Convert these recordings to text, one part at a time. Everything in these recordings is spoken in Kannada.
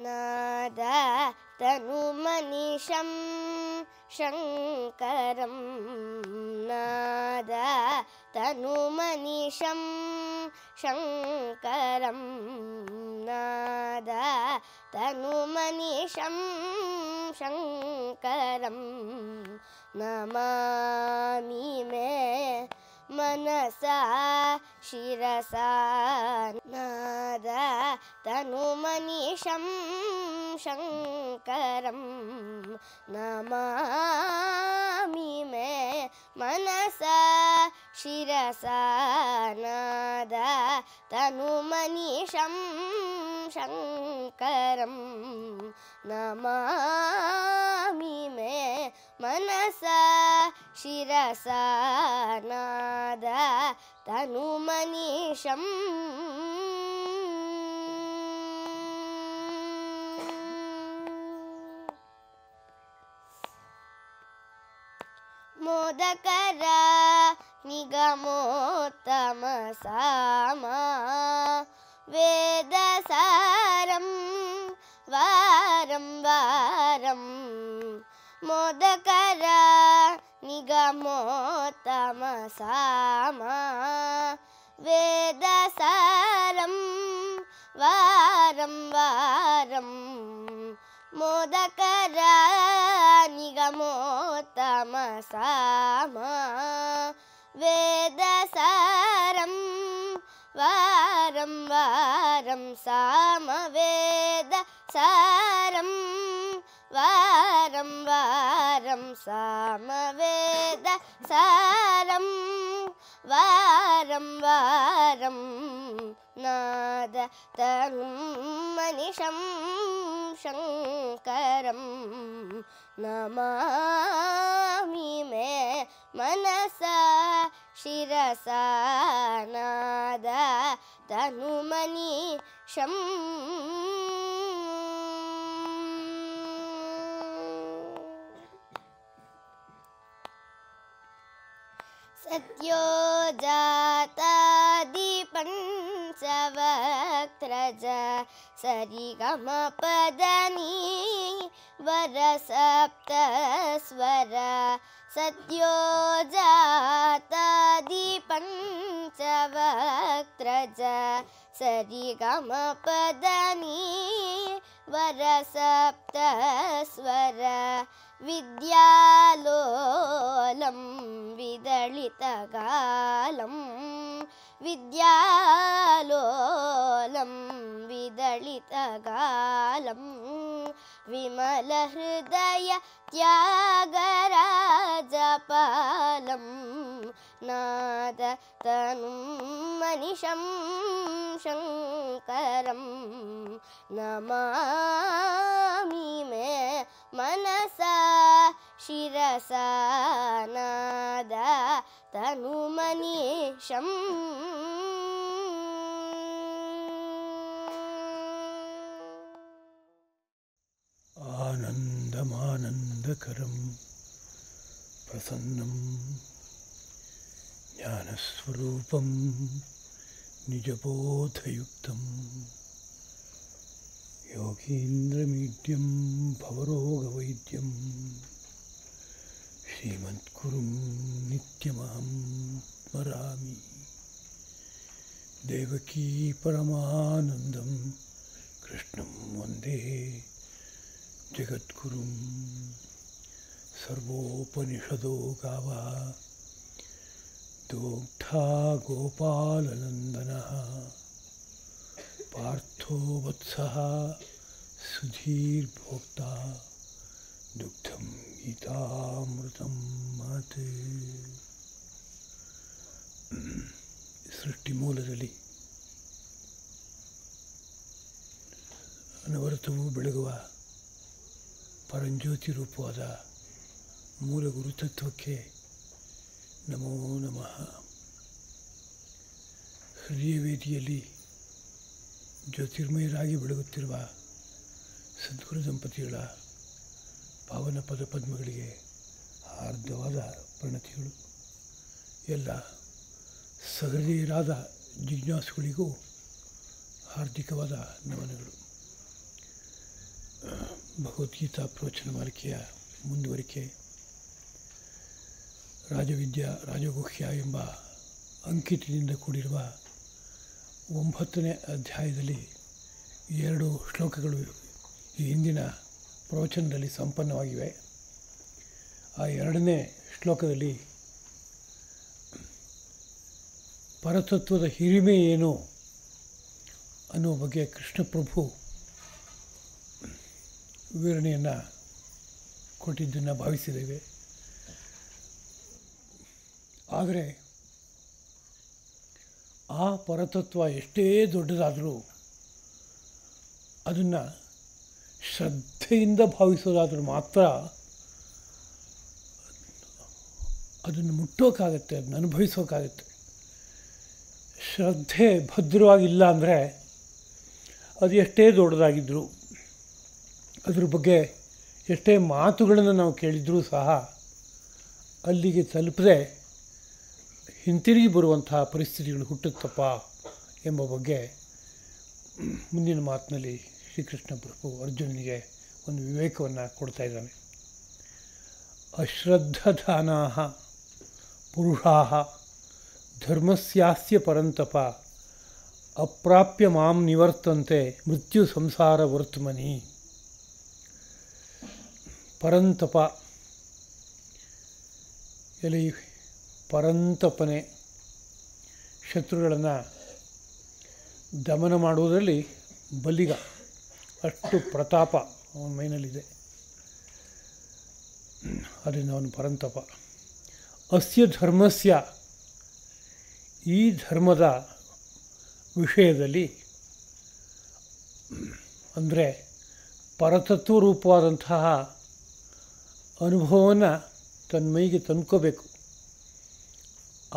नाद तनुमनिशं शङ्करं नाद तनुमनिशं शङ्करं नाद तनुमनिशं शङ्करं नमामि मे मनसा शिरसा नाद तनुमनिशं शङ्करं नमामि मे मनसा शिरसा नाद तनुमनिशं शङ्करं नमामि मे मनसा शिरसा नाद तनुमनिशं मोदकर निगमोत्तम सामा वेदसारं वारं वारं मोदकर निगमोत्तम सामा वेदसारं वारं वारं मोदकर निगमोत्तम सामा वेदसारं वारं वारं सामवेदसारं वारं वारं सामवेदसारं वारं वारं नाद तनुमनिशं शङ्करं नमामि मे मनसा शिरसा नाद तनुमनिशं सद्योजातादिपञ्चवक्त्रज सरिगमपदनी वरसप्तस्वर सद्योजातादिपञ्चवक्त्रज सरिगमपदनी वरसप्तस्वर विद्यालोलं विदलितगालं विद्यालोलं विदलितगालं विमलहृदय त्यागराजपालं नाद तनुमनिशं शङ्करं नमामि मे मनसा शिरसा नाद तनुमनिशं आनन्दमानन्दकरं प्रसन्नं ज्ञानस्वरूपं निजबोधयुक्तं योगीन्द्रमीड्यं भवरोगवैद्यं श्रीमद्गुरुं नित्यमहं स्मरामि देवकी परमानन्दं कृष्णं वन्दे जगद्गुरुं सर्वोपनिषदो गावः दोग्धा गोपालनन्दनः पार्थो वत्सः सुधीर्भोक्ता दुग्धं गीतामृतं महत् ಸೃಷ್ಟಿ ಮೂಲದಲ್ಲಿ ಅನವರತವೂ ಬೆಳಗುವ ಪರಂಜ್ಯೋತಿ ರೂಪವಾದ ಮೂಲ ಗುರುತತ್ವಕ್ಕೆ ನಮೋ ನಮಃ. ಹೃದಯ ವೇದಿಯಲ್ಲಿ ಜ್ಯೋತಿರ್ಮಯರಾಗಿ ಬೆಳಗುತ್ತಿರುವ ಸದ್ಗುರು ದಂಪತಿಗಳ ಪಾವನ ಪದಪದ್ಮಗಳಿಗೆ ಹಾರ್ದವಾದ ಪ್ರಣತಿಗಳು. ಎಲ್ಲ ಸಹೃದಯರಾದ ಜಿಜ್ಞಾಸುಗಳಿಗೂ ಹಾರ್ದಿಕವಾದ ನಮನಗಳು. ಭಗವದ್ಗೀತಾ ಪ್ರವಚನ ಮಾಲಿಕೆಯ ಮುಂದುವರಿಕೆ. ರಾಜವಿದ್ಯಾ ರಾಜಗುಹ್ಯ ಎಂಬ ಅಂಕಿತದಿಂದ ಕೂಡಿರುವ 9ನೇ ಅಧ್ಯಾಯದಲ್ಲಿ 2 ಶ್ಲೋಕಗಳು ಈ ಹಿಂದಿನ ಪ್ರವಚನದಲ್ಲಿ ಸಂಪನ್ನವಾಗಿವೆ. ಆ 2ನೇ ಶ್ಲೋಕದಲ್ಲಿ ಪರತತ್ವದ ಹಿರಿಮೆ ಏನು ಅನ್ನುವ ಬಗ್ಗೆ ಕೃಷ್ಣ ಪ್ರಭು ವಿವರಣೆಯನ್ನು ಕೊಟ್ಟಿದ್ದನ್ನು ಭಾವಿಸಿದ್ದೇವೆ. ಆದರೆ ಆ ಪರತತ್ವ ಎಷ್ಟೇ ದೊಡ್ಡದಾದರೂ ಅದನ್ನು ಶ್ರದ್ಧೆಯಿಂದ ಭಾವಿಸೋದಾದರೂ ಮಾತ್ರ ಅದನ್ನು ಮುಟ್ಟೋಕ್ಕಾಗತ್ತೆ, ಅದನ್ನು ಅನುಭವಿಸೋಕ್ಕಾಗತ್ತೆ. ಶ್ರದ್ಧೆ ಭದ್ರವಾಗಿಲ್ಲ ಅಂದರೆ ಅದು ಎಷ್ಟೇ ದೊಡ್ಡದಾಗಿದ್ದರೂ, ಅದ್ರ ಬಗ್ಗೆ ಎಷ್ಟೇ ಮಾತುಗಳನ್ನು ನಾವು ಕೇಳಿದರೂ ಸಹ ಅಲ್ಲಿಗೆ ತಲುಪದೆ ಹಿಂತಿರುಗಿ ಬರುವಂತಹ ಪರಿಸ್ಥಿತಿಗಳು ಹುಟ್ಟುತ್ತಪ್ಪ ಎಂಬ ಬಗ್ಗೆ ಮುಂದಿನ ಮಾತಿನಲ್ಲಿ ಶ್ರೀಕೃಷ್ಣ ಪ್ರಭು ಅರ್ಜುನನಿಗೆ ಒಂದು ವಿವೇಕವನ್ನು ಕೊಡ್ತಾ ಇದ್ದಾನೆ. ಅಶ್ರದ್ಧಧಾನಾ ಪುರುಷಾ ಧರ್ಮಸ್ಯಾಸ್ಯ ಪರಂತಪ ಅಪ್ರಾಪ್ಯ ಮಾಂ ನಿವರ್ತಂತೆ ಮೃತ್ಯು ಸಂಸಾರ ವರ್ತಮನಿ. ಪರಂತಪ ಎಲ್ಲಿ ಪರಂತಪನೆ ಶತ್ರುಗಳನ್ನು ದಮನ ಮಾಡುವುದರಲ್ಲಿ ಬಲಿಗ, ಅಷ್ಟು ಪ್ರತಾಪ ಅವನ ಮೈನಲ್ಲಿದೆ. ಅದರಿಂದ ಅವನು ಪರಂತಪ. ಅಸ್ಯ ಧರ್ಮಸ್ಯ, ಈ ಧರ್ಮದ ವಿಷಯದಲ್ಲಿ ಅಂದರೆ ಪರತತ್ವ ರೂಪವಾದಂತಹ ಅನುಭವವನ್ನು ತನ್ನ ಮೈಗೆ ತಂದ್ಕೋಬೇಕು.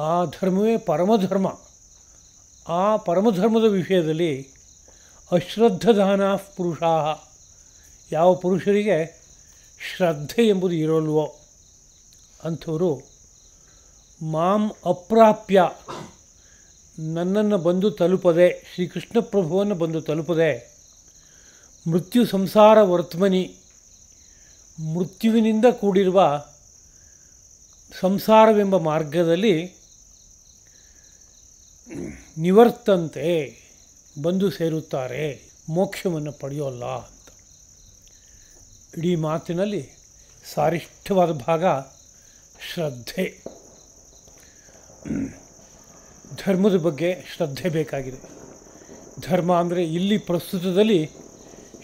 ಆ ಧರ್ಮವೇ ಪರಮಧರ್ಮ. ಆ ಪರಮಧರ್ಮದ ವಿಷಯದಲ್ಲಿ ಅಶ್ರದ್ಧಧಾನ ಪುರುಷಾ, ಯಾವ ಪುರುಷರಿಗೆ ಶ್ರದ್ಧೆ ಎಂಬುದು ಇರೋಲ್ವೋ ಅಂಥವರು ಮಾಂ ಅಪ್ರಾಪ್ಯ, ನನ್ನನ್ನು ಬಂದು ತಲುಪದೆ, ಶ್ರೀಕೃಷ್ಣ ಪ್ರಭುವನ್ನು ಬಂದು ತಲುಪದೆ ಮೃತ್ಯು ಸಂಸಾರ ವರ್ತಮನಿ, ಮೃತ್ಯುವಿನಿಂದ ಕೂಡಿರುವ ಸಂಸಾರವೆಂಬ ಮಾರ್ಗದಲ್ಲಿ ನಿವರ್ತಂತೆ, ಬಂದು ಸೇರುತ್ತಾರೆ, ಮೋಕ್ಷವನ್ನು ಪಡೆಯೋಲ್ಲ ಅಂತ. ಇಡೀ ಮಾತಿನಲ್ಲಿ ಸಾರಿಷ್ಠವಾದ ಭಾಗ ಶ್ರದ್ಧೆ. ಧರ್ಮದ ಬಗ್ಗೆ ಶ್ರದ್ಧೆ ಬೇಕಾಗಿದೆ. ಧರ್ಮ ಅಂದರೆ ಇಲ್ಲಿ ಪ್ರಸ್ತುತದಲ್ಲಿ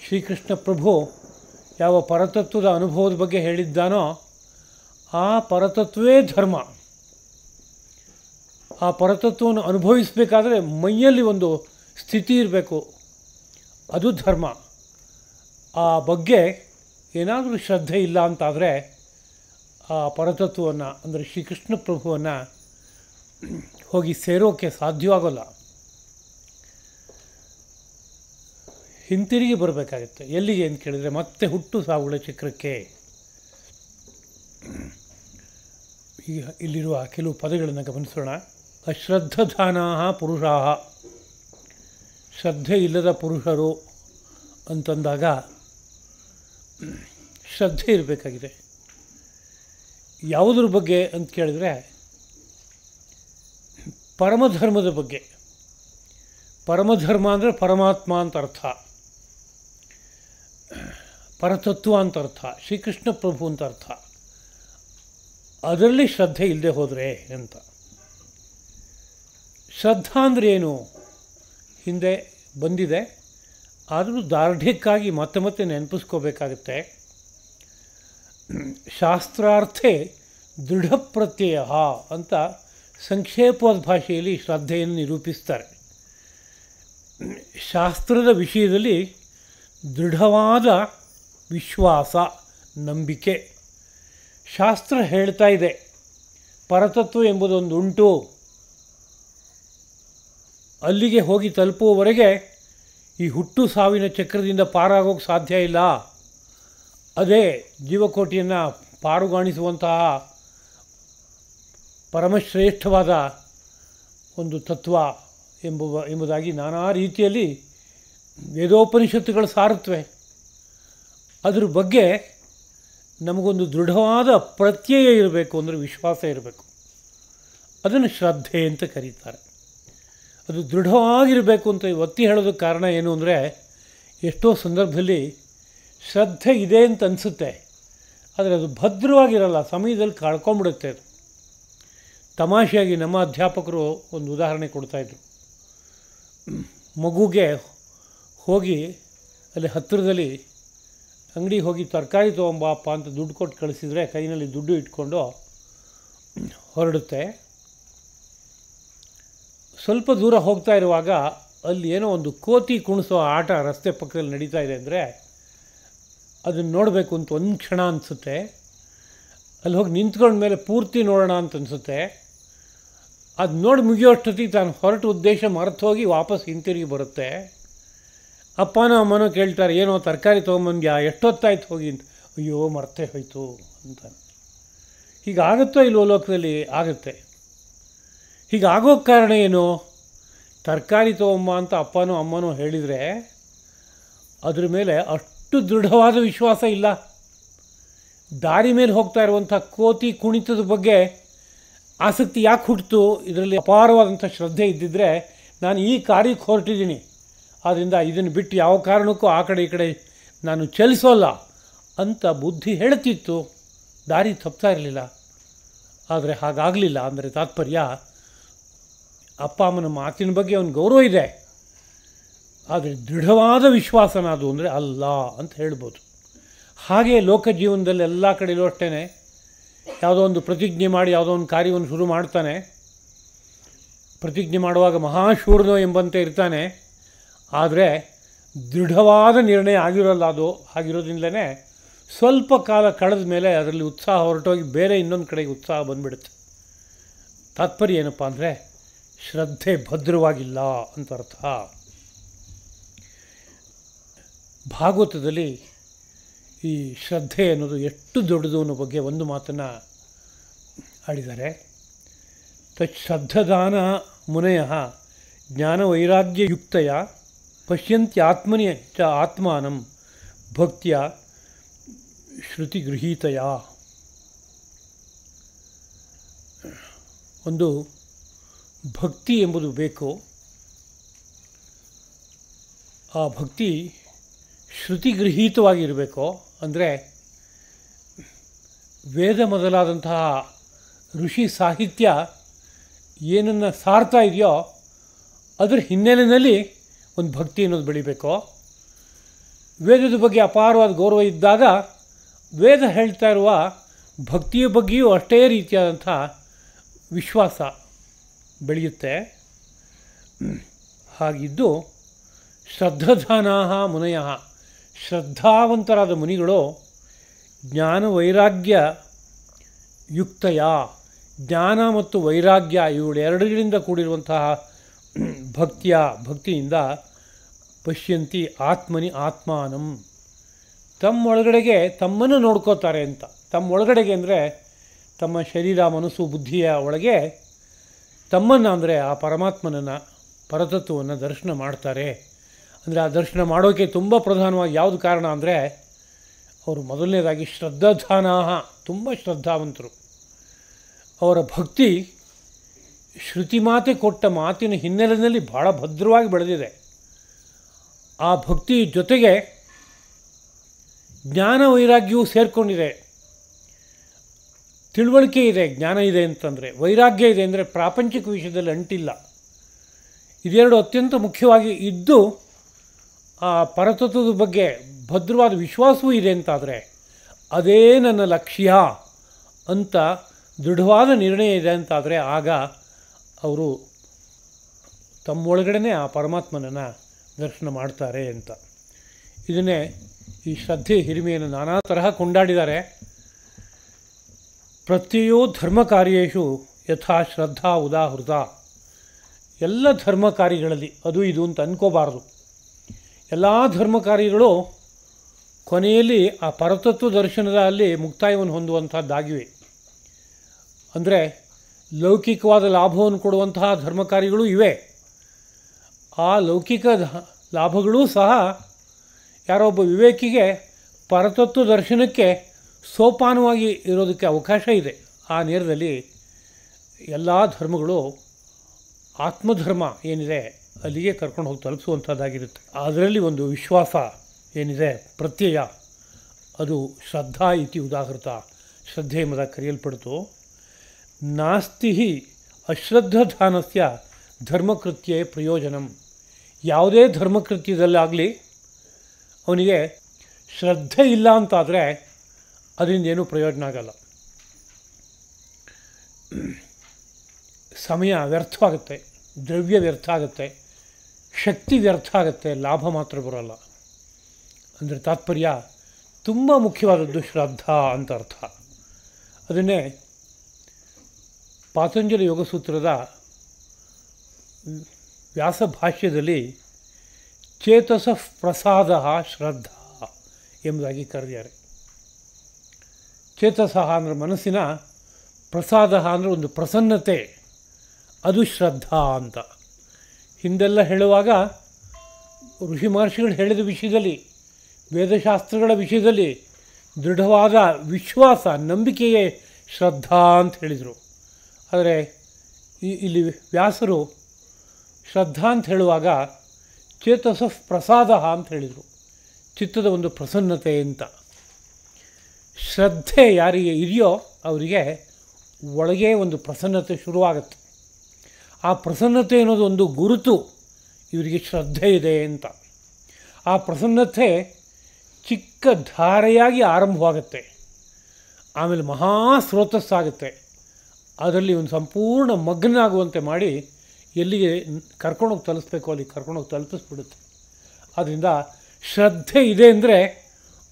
ಶ್ರೀಕೃಷ್ಣ ಪ್ರಭು ಯಾವ ಪರತತ್ವದ ಅನುಭವದ ಬಗ್ಗೆ ಹೇಳಿದ್ದಾನೋ ಆ ಪರತತ್ವವೇ ಧರ್ಮ. ಆ ಪರತತ್ವವನ್ನು ಅನುಭವಿಸಬೇಕಾದ್ರೆ ಮೈಯಲ್ಲಿ ಒಂದು ಸ್ಥಿತಿ ಇರಬೇಕು, ಅದು ಧರ್ಮ. ಆ ಬಗ್ಗೆ ಏನಾದರೂ ಶ್ರದ್ಧೆ ಇಲ್ಲ ಅಂತಾದರೆ ಆ ಪರತತ್ವವನ್ನು ಅಂದರೆ ಶ್ರೀಕೃಷ್ಣ ಪ್ರಭುವನ್ನು ಹೋಗಿ ಸೇರೋಕ್ಕೆ ಸಾಧ್ಯವಾಗೋಲ್ಲ. ಹಿಂತಿರುಗಿ ಬರಬೇಕಾಗುತ್ತೆ. ಎಲ್ಲಿಗೆ ಅಂತ ಕೇಳಿದರೆ ಮತ್ತೆ ಹುಟ್ಟು ಸಾವುಗಳ ಚಕ್ರಕ್ಕೆ. ಈಗ ಇಲ್ಲಿರುವ ಕೆಲವು ಪದಗಳನ್ನು ಗಮನಿಸೋಣ. ಅಶ್ರದ್ಧಧಾನಾ ಪುರುಷಾ, ಶ್ರದ್ಧೆ ಇಲ್ಲದ ಪುರುಷರು ಅಂತಂದಾಗ ಶ್ರದ್ಧೆ ಇರಬೇಕಾಗಿದೆ. ಯಾವುದ್ರ ಬಗ್ಗೆ ಅಂತ ಕೇಳಿದರೆ ಪರಮಧರ್ಮದ ಬಗ್ಗೆ. ಪರಮಧರ್ಮ ಅಂದರೆ ಪರಮಾತ್ಮ ಅಂತ ಅರ್ಥ, ಪರತತ್ವ ಅಂತ ಅರ್ಥ, ಶ್ರೀಕೃಷ್ಣ ಪ್ರಭು ಅಂತ ಅರ್ಥ. ಅದರಲ್ಲಿ ಶ್ರದ್ಧೆ ಇಲ್ಲದೆ ಹೋದರೆ ಅಂತ. ಶ್ರದ್ಧಾ ಅಂದರೆ ಏನು ಹಿಂದೆ ಬಂದಿದೆ, ಆದರೂ ದಾರ್ಢ್ಯಕ್ಕಾಗಿ ಮತ್ತೆ ಮತ್ತೆ ನೆನಪಿಸ್ಕೋಬೇಕಾಗತ್ತೆ. ಶಾಸ್ತ್ರಾರ್ಥೆ ದೃಢಪ್ರತ್ಯಯ ಅಂತ ಸಂಕ್ಷೇಪವಾದ ಭಾಷೆಯಲ್ಲಿ ಶ್ರದ್ಧೆಯನ್ನು ನಿರೂಪಿಸ್ತಾರೆ. ಶಾಸ್ತ್ರದ ವಿಷಯದಲ್ಲಿ ದೃಢವಾದ ವಿಶ್ವಾಸ, ನಂಬಿಕೆ. ಶಾಸ್ತ್ರ ಹೇಳ್ತಾ ಇದೆ ಪರತತ್ವ ಎಂಬುದೊಂದು ಉಂಟು, ಅಲ್ಲಿಗೆ ಹೋಗಿ ತಲುಪುವವರೆಗೆ ಈ ಹುಟ್ಟು ಸಾವಿನ ಚಕ್ರದಿಂದ ಪಾರಾಗೋಕ್ಕೆ ಸಾಧ್ಯ ಇಲ್ಲ. ಅದೇ ಜೀವಕೋಟಿಯನ್ನು ಪಾರುಗಾಣಿಸುವಂತಹ ಪರಮಶ್ರೇಷ್ಠವಾದ ಒಂದು ತತ್ವ ಎಂಬುದಾಗಿ ನಾನಾ ರೀತಿಯಲ್ಲಿ ವೇದೋಪನಿಷತ್ತುಗಳು ಸಾರುತ್ತವೆ. ಅದ್ರ ಬಗ್ಗೆ ನಮಗೊಂದು ದೃಢವಾದ ಪ್ರತ್ಯಯ ಇರಬೇಕು, ಅಂದರೆ ವಿಶ್ವಾಸ ಇರಬೇಕು. ಅದನ್ನು ಶ್ರದ್ಧೆ ಅಂತ ಕರೀತಾರೆ. ಅದು ದೃಢವಾಗಿರಬೇಕು ಅಂತ ಒತ್ತಿ ಹೇಳೋದಕ್ಕೆ ಕಾರಣ ಏನು ಅಂದರೆ, ಎಷ್ಟೋ ಸಂದರ್ಭದಲ್ಲಿ ಶ್ರದ್ಧೆ ಇದೆ ಅಂತ ಅನಿಸುತ್ತೆ, ಆದರೆ ಅದು ಭದ್ರವಾಗಿರಲ್ಲ, ಸಮಯದಲ್ಲಿ ಕಳ್ಕೊಂಬಿಡುತ್ತೆ. ಅದು ತಮಾಷೆಯಾಗಿ ನಮ್ಮ ಅಧ್ಯಾಪಕರು ಒಂದು ಉದಾಹರಣೆ ಕೊಡ್ತಾಯಿದ್ರು. ಮಗುಗೆ ಹೋಗಿ ಅಲ್ಲಿ ಹತ್ತಿರದಲ್ಲಿ ಅಂಗಡಿಗೆ ಹೋಗಿ ತರಕಾರಿ ತೊಗೊಂಬಪ್ಪ ಅಂತ ದುಡ್ಡು ಕೊಟ್ಟು ಕಳಿಸಿದರೆ ಕೈನಲ್ಲಿ ದುಡ್ಡು ಇಟ್ಕೊಂಡು ಹೊರಡುತ್ತೆ. ಸ್ವಲ್ಪ ದೂರ ಹೋಗ್ತಾ ಇರುವಾಗ ಅಲ್ಲಿ ಏನೋ ಒಂದು ಕೋತಿ ಕುಣಿಸೋ ಆಟ ರಸ್ತೆ ಪಕ್ಕದಲ್ಲಿ ನಡೀತಾ ಇದೆ ಅಂದರೆ ಅದನ್ನು ನೋಡಬೇಕು ಅಂತ ಒಂದು ಕ್ಷಣ ಅನಿಸುತ್ತೆ. ಅಲ್ಲಿ ಹೋಗಿ ನಿಂತ್ಕೊಂಡ ಮೇಲೆ ಪೂರ್ತಿ ನೋಡೋಣ ಅಂತ ಅನಿಸುತ್ತೆ. ಅದು ನೋಡಿ ಮುಗಿಯೋಷ್ಟೊತ್ತಿಗೆ ತಾನು ಹೊರಟ ಉದ್ದೇಶ ಮರೆತು ಹೋಗಿ ವಾಪಸ್ ಹಿಂತಿರುಗಿ ಬರುತ್ತೆ. ಅಪ್ಪನೋ ಅಮ್ಮನೋ ಕೇಳ್ತಾರೆ, ಏನೋ ತರಕಾರಿ ತೊಗೊಂಬಂದ್ಯಾ, ಎಷ್ಟೊತ್ತಾಯ್ತು ಹೋಗಿ ಅಂತ. ಅಯ್ಯೋ ಮರ್ತೇ ಹೋಯ್ತು ಅಂತ. ಹೀಗಾಗುತ್ತೋ ಇಲ್ವೋ ಲೋಕದಲ್ಲಿ? ಆಗುತ್ತೆ. ಹೀಗಾಗೋಕ್ಕೆ ಕಾರಣ ಏನು? ತರಕಾರಿ ತೊಗೊಂಬ ಅಂತ ಅಪ್ಪನೋ ಅಮ್ಮನೋ ಹೇಳಿದರೆ ಅದ್ರ ಮೇಲೆ ಅಷ್ಟು ದೃಢವಾದ ವಿಶ್ವಾಸ ಇಲ್ಲ. ದಾರಿ ಮೇಲೆ ಹೋಗ್ತಾ ಇರುವಂಥ ಕೋತಿ ಕುಣಿತದ ಬಗ್ಗೆ ಆಸಕ್ತಿ ಯಾಕೆ ಹುಟ್ಟಿತು? ಇದರಲ್ಲಿ ಅಪಾರವಾದಂಥ ಶ್ರದ್ಧೆ ಇದ್ದಿದ್ದರೆ ನಾನು ಈ ಕಾರ್ಯಕ್ಕೆ ಹೊರಟಿದ್ದೀನಿ, ಆದ್ದರಿಂದ ಇದನ್ನು ಬಿಟ್ಟು ಯಾವ ಕಾರಣಕ್ಕೂ ಆ ಕಡೆ ಈ ಕಡೆ ನಾನು ಚಲಿಸೋಲ್ಲ ಅಂತ ಬುದ್ಧಿ ಹೇಳ್ತಿತ್ತು. ದಾರಿ ತಪ್ತಾ ಇರಲಿಲ್ಲ. ಆದರೆ ಹಾಗಾಗಲಿಲ್ಲ. ಅಂದರೆ ತಾತ್ಪರ್ಯ, ಅಪ್ಪ ಅಮ್ಮನ ಮಾತಿನ ಬಗ್ಗೆ ಅವನ ಗೌರವ ಇದೆ, ಆದರೆ ದೃಢವಾದ ವಿಶ್ವಾಸನ ಅದು ಅಂದರೆ ಅಲ್ಲ ಅಂತ ಹೇಳ್ಬೋದು. ಹಾಗೆ ಲೋಕ ಜೀವನದಲ್ಲಿ ಎಲ್ಲ ಕಡೆಯೂ ಅಷ್ಟೇ, ಯಾವುದೋ ಒಂದು ಪ್ರತಿಜ್ಞೆ ಮಾಡಿ ಯಾವುದೋ ಒಂದು ಕಾರ್ಯವನ್ನು ಶುರು ಮಾಡ್ತಾನೆ. ಪ್ರತಿಜ್ಞೆ ಮಾಡುವಾಗ ಮಹಾಶೂರನೋ ಎಂಬಂತೆ ಇರ್ತಾನೆ, ಆದರೆ ದೃಢವಾದ ನಿರ್ಣಯ ಆಗಿರೋಲ್ಲ ಅದು. ಆಗಿರೋದ್ರಿಂದಲೇ ಸ್ವಲ್ಪ ಕಾಲ ಕಳೆದ ಮೇಲೆ ಅದರಲ್ಲಿ ಉತ್ಸಾಹ ಹೊರಟೋಗಿ ಬೇರೆ ಇನ್ನೊಂದು ಕಡೆಗೆ ಉತ್ಸಾಹ ಬಂದುಬಿಡುತ್ತೆ. ತಾತ್ಪರ್ಯ ಏನಪ್ಪ ಅಂದರೆ ಶ್ರದ್ಧೆ ಭದ್ರವಾಗಿಲ್ಲ ಅಂತ ಅರ್ಥ. ಭಾಗವತದಲ್ಲಿ ಈ ಶ್ರದ್ಧೆ ಅನ್ನೋದು ಎಷ್ಟು ದೊಡ್ಡದು ಅನ್ನೋ ಬಗ್ಗೆ ಒಂದು ಮಾತನ್ನು ಆಡಿದ್ದಾರೆ. ತಚ್ಶ್ರದ್ಧದಾನ ಮುನಯಃ ಜ್ಞಾನವೈರಾಗ್ಯಯುಕ್ತಯ ಪಶ್ಯಂತ್ಯಾತ್ಮನಿ ಚ ಆತ್ಮಾನಂ ಭಕ್ತಿಯ ಶ್ರುತಿಗೃಹೀತಯ. ಒಂದು ಭಕ್ತಿ ಎಂಬುದು ಬೇಕು. ಆ ಭಕ್ತಿ ಶ್ರುತಿಗೃಹೀತವಾಗಿರಬೇಕು. ಅಂದರೆ ವೇದ ಮೊದಲಾದಂತಹ ಋಷಿ ಸಾಹಿತ್ಯ ಏನನ್ನು ಸಾರ್ತಾ ಇದೆಯೋ ಅದರ ಹಿನ್ನೆಲೆಯಲ್ಲಿ ಒಂದು ಭಕ್ತಿ ಅನ್ನೋದು ಬೆಳಿಬೇಕು. ವೇದದ ಬಗ್ಗೆ ಅಪಾರವಾದ ಗೌರವ ಇದ್ದಾಗ ವೇದ ಹೇಳ್ತಾ ಇರುವ ಭಕ್ತಿಯ ಬಗ್ಗೆಯೂ ಅಷ್ಟೇ ರೀತಿಯಾದಂಥ ವಿಶ್ವಾಸ ಬೆಳೆಯುತ್ತೆ. ಹಾಗಿದ್ದು ಶ್ರದ್ಧಧಾನಾಹ ಮುನಯಃ, ಶ್ರದ್ಧಾವಂತರಾದ ಮುನಿಗಳು ಜ್ಞಾನವೈರಾಗ್ಯ ಯುಕ್ತಯ, ಜ್ಞಾನ ಮತ್ತು ವೈರಾಗ್ಯ ಇವುಗಳೆರಡರಿಂದ ಕೂಡಿರುವಂತಹ ಭಕ್ತಿಯಿಂದ ಪಶ್ಯಂತಿ ಆತ್ಮನಿ ಆತ್ಮಾನಂ, ತಮ್ಮೊಳಗಡೆಗೆ ತಮ್ಮನ್ನು ನೋಡ್ಕೋತಾರೆ ಅಂತ. ತಮ್ಮೊಳಗಡೆಗೆ ಅಂದರೆ ತಮ್ಮ ಶರೀರ ಮನಸ್ಸು ಬುದ್ಧಿಯ ಒಳಗೆ ತಮ್ಮನ್ನು ಅಂದರೆ ಆ ಪರಮಾತ್ಮನನ್ನು ಪರತತ್ವವನ್ನು ದರ್ಶನ ಮಾಡ್ತಾರೆ. ಅಂದರೆ ಆ ದರ್ಶನ ಮಾಡೋಕ್ಕೆ ತುಂಬ ಪ್ರಧಾನವಾಗಿ ಯಾವುದು ಕಾರಣ ಅಂದರೆ ಅವರು ಮೊದಲನೇದಾಗಿ ಶ್ರದ್ಧಾಧಾನಾಹ, ತುಂಬ ಶ್ರದ್ಧಾವಂತರು. ಅವರ ಭಕ್ತಿ ಶ್ರುತಿ ಮಾತೆ ಕೊಟ್ಟ ಮಾತಿನ ಹಿನ್ನೆಲೆಯಲ್ಲಿ ಭಾಳ ಭದ್ರವಾಗಿ ಬೆಳೆದಿದೆ. ಆ ಭಕ್ತಿ ಜೊತೆಗೆ ಜ್ಞಾನ ವೈರಾಗ್ಯವೂ ಸೇರಿಕೊಂಡಿದೆ. ತಿಳುವಳಿಕೆ ಇದೆ, ಜ್ಞಾನ ಇದೆ ಅಂತಂದರೆ, ವೈರಾಗ್ಯ ಇದೆ ಅಂದರೆ ಪ್ರಾಪಂಚಿಕ ವಿಷಯದಲ್ಲಿ ಅಂಟಿಲ್ಲ. ಇದೆರಡು ಅತ್ಯಂತ ಮುಖ್ಯವಾಗಿ ಇದ್ದು ಆ ಪರತತ್ವದ ಬಗ್ಗೆ ಭದ್ರವಾದ ವಿಶ್ವಾಸವೂ ಇದೆ ಅಂತಾದರೆ ಅದೇ ನನ್ನ ಲಕ್ಷ್ಯ ಅಂತ ದೃಢವಾದ ನಿರ್ಣಯ ಇದೆ ಅಂತಾದರೆ ಆಗ ಅವರು ತಮ್ಮೊಳಗಡೆ ಆ ಪರಮಾತ್ಮನನ್ನು ದರ್ಶನ ಮಾಡ್ತಾರೆ ಅಂತ. ಇದನ್ನೇ ಈ ಶ್ರದ್ಧೆ ಹಿರಿಮೆಯನ್ನು ನಾನಾ ತರಹ ಕೊಂಡಾಡಿದ್ದಾರೆ. ಪ್ರತ್ಯಯೋ ಧರ್ಮ ಕಾರ್ಯೇಷು ಯಥಾ ಶ್ರದ್ಧಾ ಉದಾಹೃತ. ಎಲ್ಲ ಧರ್ಮ ಕಾರ್ಯಗಳಲ್ಲಿ ಅದು ಇದು ಅಂತ ಅಂದ್ಕೋಬಾರ್ದು. ಎಲ್ಲ ಧರ್ಮ ಕಾರ್ಯಗಳು ಕೊನೆಯಲ್ಲಿ ಆ ಪರತತ್ವ ದರ್ಶನದ ಅಲ್ಲಿ ಮುಕ್ತಾಯವನ್ನು ಹೊಂದುವಂಥದ್ದಾಗಿವೆ. ಅಂದರೆ ಲೌಕಿಕವಾದ ಲಾಭವನ್ನು ಕೊಡುವಂತಹ ಧರ್ಮ ಕಾರ್ಯಗಳು ಇವೆ. ಆ ಲೌಕಿಕ ಲಾಭಗಳೂ ಸಹ ಯಾರೋ ಒಬ್ಬ ವಿವೇಕಿಗೆ ಪರತತ್ವ ದರ್ಶನಕ್ಕೆ ಸೋಪಾನವಾಗಿ ಇರೋದಕ್ಕೆ ಅವಕಾಶ ಇದೆ. ಆ ನೇರದಲ್ಲಿ ಎಲ್ಲ ಧರ್ಮಗಳು ಆತ್ಮಧರ್ಮ ಏನಿದೆ ಅಲ್ಲಿಗೆ ಕರ್ಕೊಂಡು ಹೋಗಿ ತಲುಪಿಸುವಂಥದ್ದಾಗಿರುತ್ತೆ. ಅದರಲ್ಲಿ ಒಂದು ವಿಶ್ವಾಸ ಏನಿದೆ, ಪ್ರತ್ಯಯ, ಅದು ಶ್ರದ್ಧಾ ಇತಿ ಉದಾಹೃತ, ಶ್ರದ್ಧೆ ಎಂಬುದಾಗಿ ಕರೆಯಲ್ಪಡ್ತು. ನಾಸ್ತಿ ಅಶ್ರದ್ಧಾನಸ್ಯ ಧರ್ಮಕೃತ್ಯೇ ಪ್ರಯೋಜನಂ. ಯಾವುದೇ ಧರ್ಮಕೃತ್ಯದಲ್ಲಾಗಲಿ ಅವನಿಗೆ ಶ್ರದ್ಧೆ ಇಲ್ಲ ಅಂತಾದರೆ ಅದರಿಂದ ಏನೂ ಪ್ರಯೋಜನ ಆಗಲ್ಲ. ಸಮಯ ವ್ಯರ್ಥವಾಗುತ್ತೆ, ದ್ರವ್ಯ ವ್ಯರ್ಥ ಆಗುತ್ತೆ, ಶಕ್ತಿ ವ್ಯರ್ಥ ಆಗುತ್ತೆ, ಲಾಭ ಮಾತ್ರ ಬರೋಲ್ಲ. ಅಂದರೆ ತಾತ್ಪರ್ಯ ತುಂಬ ಮುಖ್ಯವಾದದ್ದು ಶ್ರದ್ಧಾ ಅಂತ ಅರ್ಥ. ಅದನ್ನೇ ಪಾತಂಜಲಿ ಯೋಗಸೂತ್ರದ ವ್ಯಾಸ ಭಾಷ್ಯದಲ್ಲಿ ಚೇತಸ ಪ್ರಸಾದ ಶ್ರದ್ಧಾ ಎಂಬುದಾಗಿ ಕರೆದಿದ್ದಾರೆ. ಚೇತಸ ಅಂದರೆ ಮನಸ್ಸಿನ, ಪ್ರಸಾದ ಅಂದರೆ ಒಂದು ಪ್ರಸನ್ನತೆ, ಅದು ಶ್ರದ್ಧಾ ಅಂತ. ಹಿಂದೆಲ್ಲ ಹೇಳುವಾಗ ಋಷಿ ಮಹರ್ಷಿಗಳು ಹೇಳಿದ ವಿಷಯದಲ್ಲಿ, ವೇದಶಾಸ್ತ್ರಗಳ ವಿಷಯದಲ್ಲಿ ದೃಢವಾದ ವಿಶ್ವಾಸ, ನಂಬಿಕೆಯೇ ಶ್ರದ್ಧಾ ಅಂತ ಹೇಳಿದರು. ಆದರೆ ಇಲ್ಲಿ ವ್ಯಾಸರು ಶ್ರದ್ಧಾ ಅಂತ ಹೇಳುವಾಗ ಚೇತಸ ಪ್ರಸಾದ ಅಂತ ಹೇಳಿದರು, ಚಿತ್ತದ ಒಂದು ಪ್ರಸನ್ನತೆ ಅಂತ. ಶ್ರದ್ಧೆ ಯಾರಿಗೆ ಇದೆಯೋ ಅವರಿಗೆ ಒಳಗೆ ಒಂದು ಪ್ರಸನ್ನತೆ ಶುರುವಾಗುತ್ತೆ. ಆ ಪ್ರಸನ್ನತೆ ಅನ್ನೋದು ಒಂದು ಗುರುತು, ಇವರಿಗೆ ಶ್ರದ್ಧೆ ಇದೆ ಅಂತ. ಆ ಪ್ರಸನ್ನತೆ ಚಿಕ್ಕ ಧಾರೆಯಾಗಿ ಆರಂಭವಾಗುತ್ತೆ, ಆಮೇಲೆ ಮಹಾ ಸ್ರೋತಸ್ಸಾಗುತ್ತೆ. ಅದರಲ್ಲಿ ಒಂದು ಸಂಪೂರ್ಣ ಮಗ್ನ ಆಗುವಂತೆ ಮಾಡಿ ಎಲ್ಲಿಗೆ ಕರ್ಕೊಂಡೋಗಿ ತಲುಪಿಸ್ಬೇಕು ಅಲ್ಲಿ ಕರ್ಕೊಂಡೋಗಿ ತಲುಪಿಸ್ಬಿಡುತ್ತೆ. ಆದ್ದರಿಂದ ಶ್ರದ್ಧೆ ಇದೆ ಅಂದರೆ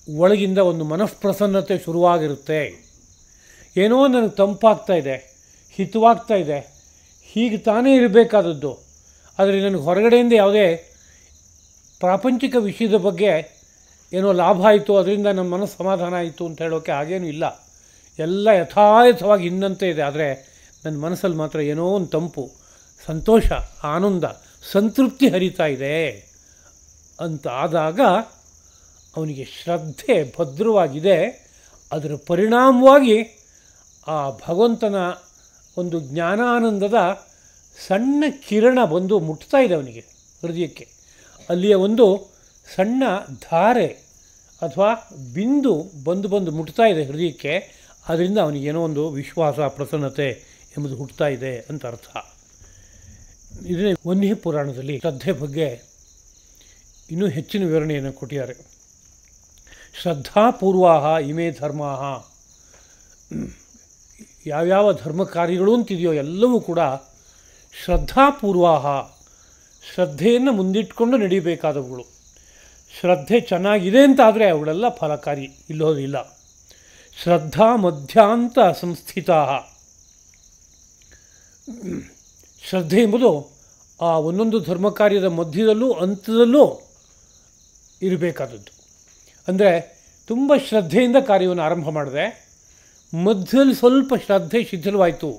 ಒಳಗಿಂದ ಒಂದು ಮನಃಪ್ರಸನ್ನತೆ ಶುರುವಾಗಿರುತ್ತೆ. ಏನೋ ನನಗೆ ತಂಪಾಗ್ತಾ ಇದೆ, ಹಿತವಾಗ್ತಾ ಇದೆ, ಹೀಗೆ ತಾನೇ ಇರಬೇಕಾದದ್ದು. ಆದರೆ ನನಗೆ ಹೊರಗಡೆಯಿಂದ ಯಾವುದೇ ಪ್ರಾಪಂಚಿಕ ವಿಷಯದ ಬಗ್ಗೆ ಏನೋ ಲಾಭ ಆಯಿತು, ಅದರಿಂದ ನನ್ನ ಮನಸ್ಸು ಸಮಾಧಾನ ಆಯಿತು ಅಂತ ಹೇಳೋಕ್ಕೆ ಹಾಗೇನೂ ಇಲ್ಲ. ಎಲ್ಲ ಯಥಾಯಥವಾಗಿ ಇನ್ನಂತೆ ಇದೆ. ಆದರೆ ನನ್ನ ಮನಸ್ಸಲ್ಲಿ ಮಾತ್ರ ಏನೋ ಒಂದು ತಂಪು, ಸಂತೋಷ, ಆನಂದ, ಸಂತೃಪ್ತಿ ಹರಿತಾ ಇದೆ ಅಂತ ಆದಾಗ ಅವನಿಗೆ ಶ್ರದ್ಧೆ ಭದ್ರವಾಗಿದೆ. ಅದರ ಪರಿಣಾಮವಾಗಿ ಆ ಭಗವಂತನ ಒಂದು ಜ್ಞಾನಾನಂದದ ಸಣ್ಣ ಕಿರಣ ಬಂದು ಮುಟ್ತಾ ಇದೆ ಅವನಿಗೆ ಹೃದಯಕ್ಕೆ. ಅಲ್ಲಿಯ ಒಂದು ಸಣ್ಣ ಧಾರೆ ಅಥವಾ ಬಿಂದು ಬಂದು ಮುಟ್ತಾ ಇದೆ ಹೃದಯಕ್ಕೆ. ಅದರಿಂದ ಅವನಿಗೇನೋ ಒಂದು ವಿಶ್ವಾಸ, ಪ್ರಸನ್ನತೆ ಎಂಬುದು ಹುಟ್ಟುತ್ತಾ ಇದೆ ಅಂತ ಅರ್ಥ. ಇದನ್ನೇ ವನ್ಯ ಪುರಾಣದಲ್ಲಿ ಶ್ರದ್ಧೆ ಬಗ್ಗೆ ಇನ್ನೂ ಹೆಚ್ಚಿನ ವಿವರಣೆಯನ್ನು ಕೊಟ್ಟಿದ್ದಾರೆ. ಶ್ರದ್ಧಾಪೂರ್ವಾ ಇಮೇ ಧರ್ಮಾ, ಯಾವ್ಯಾವ ಧರ್ಮ ಕಾರ್ಯಗಳು ಅಂತಿದೆಯೋ ಎಲ್ಲವೂ ಕೂಡ ಶ್ರದ್ಧಾಪೂರ್ವಾ, ಶ್ರದ್ಧೆಯನ್ನು ಮುಂದಿಟ್ಕೊಂಡು ನಡೀಬೇಕಾದವುಗಳು. ಶ್ರದ್ಧೆ ಚೆನ್ನಾಗಿದೆ ಅಂತಾದರೆ ಅವುಗಳೆಲ್ಲ ಫಲಕಾರಿ, ಇಲ್ಲೋದಿಲ್ಲ. ಶ್ರದ್ಧಾ ಮಧ್ಯಾಂತ ಸಂಸ್ಥಿತಾ, ಶ್ರದ್ಧೆ ಎಂಬುದು ಆ ಒಂದೊಂದು ಧರ್ಮ ಕಾರ್ಯದ ಮಧ್ಯದಲ್ಲೂ ಅಂತದಲ್ಲೂ ಇರಬೇಕಾದದ್ದು. ಅಂದರೆ ತುಂಬ ಶ್ರದ್ಧೆಯಿಂದ ಕಾರ್ಯವನ್ನು ಆರಂಭ ಮಾಡಿದೆ, ಮಧ್ಯದಲ್ಲಿ ಸ್ವಲ್ಪ ಶ್ರದ್ಧೆ ಶಿಥಿಲವಾಯಿತು,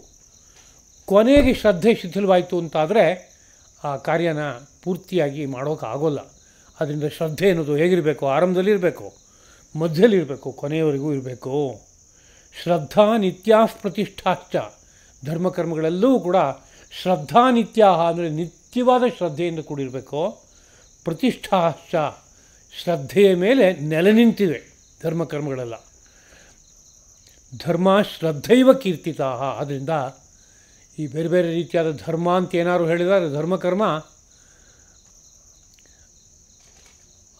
ಕೊನೆಗೆ ಶ್ರದ್ಧೆ ಶಿಥಿಲವಾಯಿತು ಅಂತಾದರೆ ಆ ಕಾರ್ಯನ ಪೂರ್ತಿಯಾಗಿ ಮಾಡೋಕ್ಕಾಗೋಲ್ಲ. ಅದರಿಂದ ಶ್ರದ್ಧೆ ಅನ್ನೋದು ಹೇಗಿರಬೇಕು? ಆರಂಭದಲ್ಲಿರಬೇಕು, ಮಧ್ಯದಲ್ಲಿರಬೇಕು, ಕೊನೆಯವರೆಗೂ ಇರಬೇಕು. ಶ್ರದ್ಧಾ ನಿತ್ಯಾ ಪ್ರತಿಷ್ಠಾಶ್ಚ, ಧರ್ಮಕರ್ಮಗಳೆಲ್ಲವೂ ಕೂಡ ಶ್ರದ್ಧಾ ನಿತ್ಯ ಅಂದರೆ ನಿತ್ಯವಾದ ಶ್ರದ್ಧೆಯಿಂದ ಕೂಡಿರಬೇಕು. ಪ್ರತಿಷ್ಠಾಶ್ಚ, ಶ್ರದ್ಧೆಯ ಮೇಲೆ ನೆಲೆ ನಿಂತಿವೆ ಧರ್ಮಕರ್ಮಗಳೆಲ್ಲ. ಧರ್ಮ ಶ್ರದ್ಧೈವ ಕೀರ್ತಿತಾ, ಆದ್ದರಿಂದ ಈ ಬೇರೆ ಬೇರೆ ರೀತಿಯಾದ ಧರ್ಮ ಅಂತ ಏನಾದ್ರು ಹೇಳಿದರೆ ಧರ್ಮಕರ್ಮ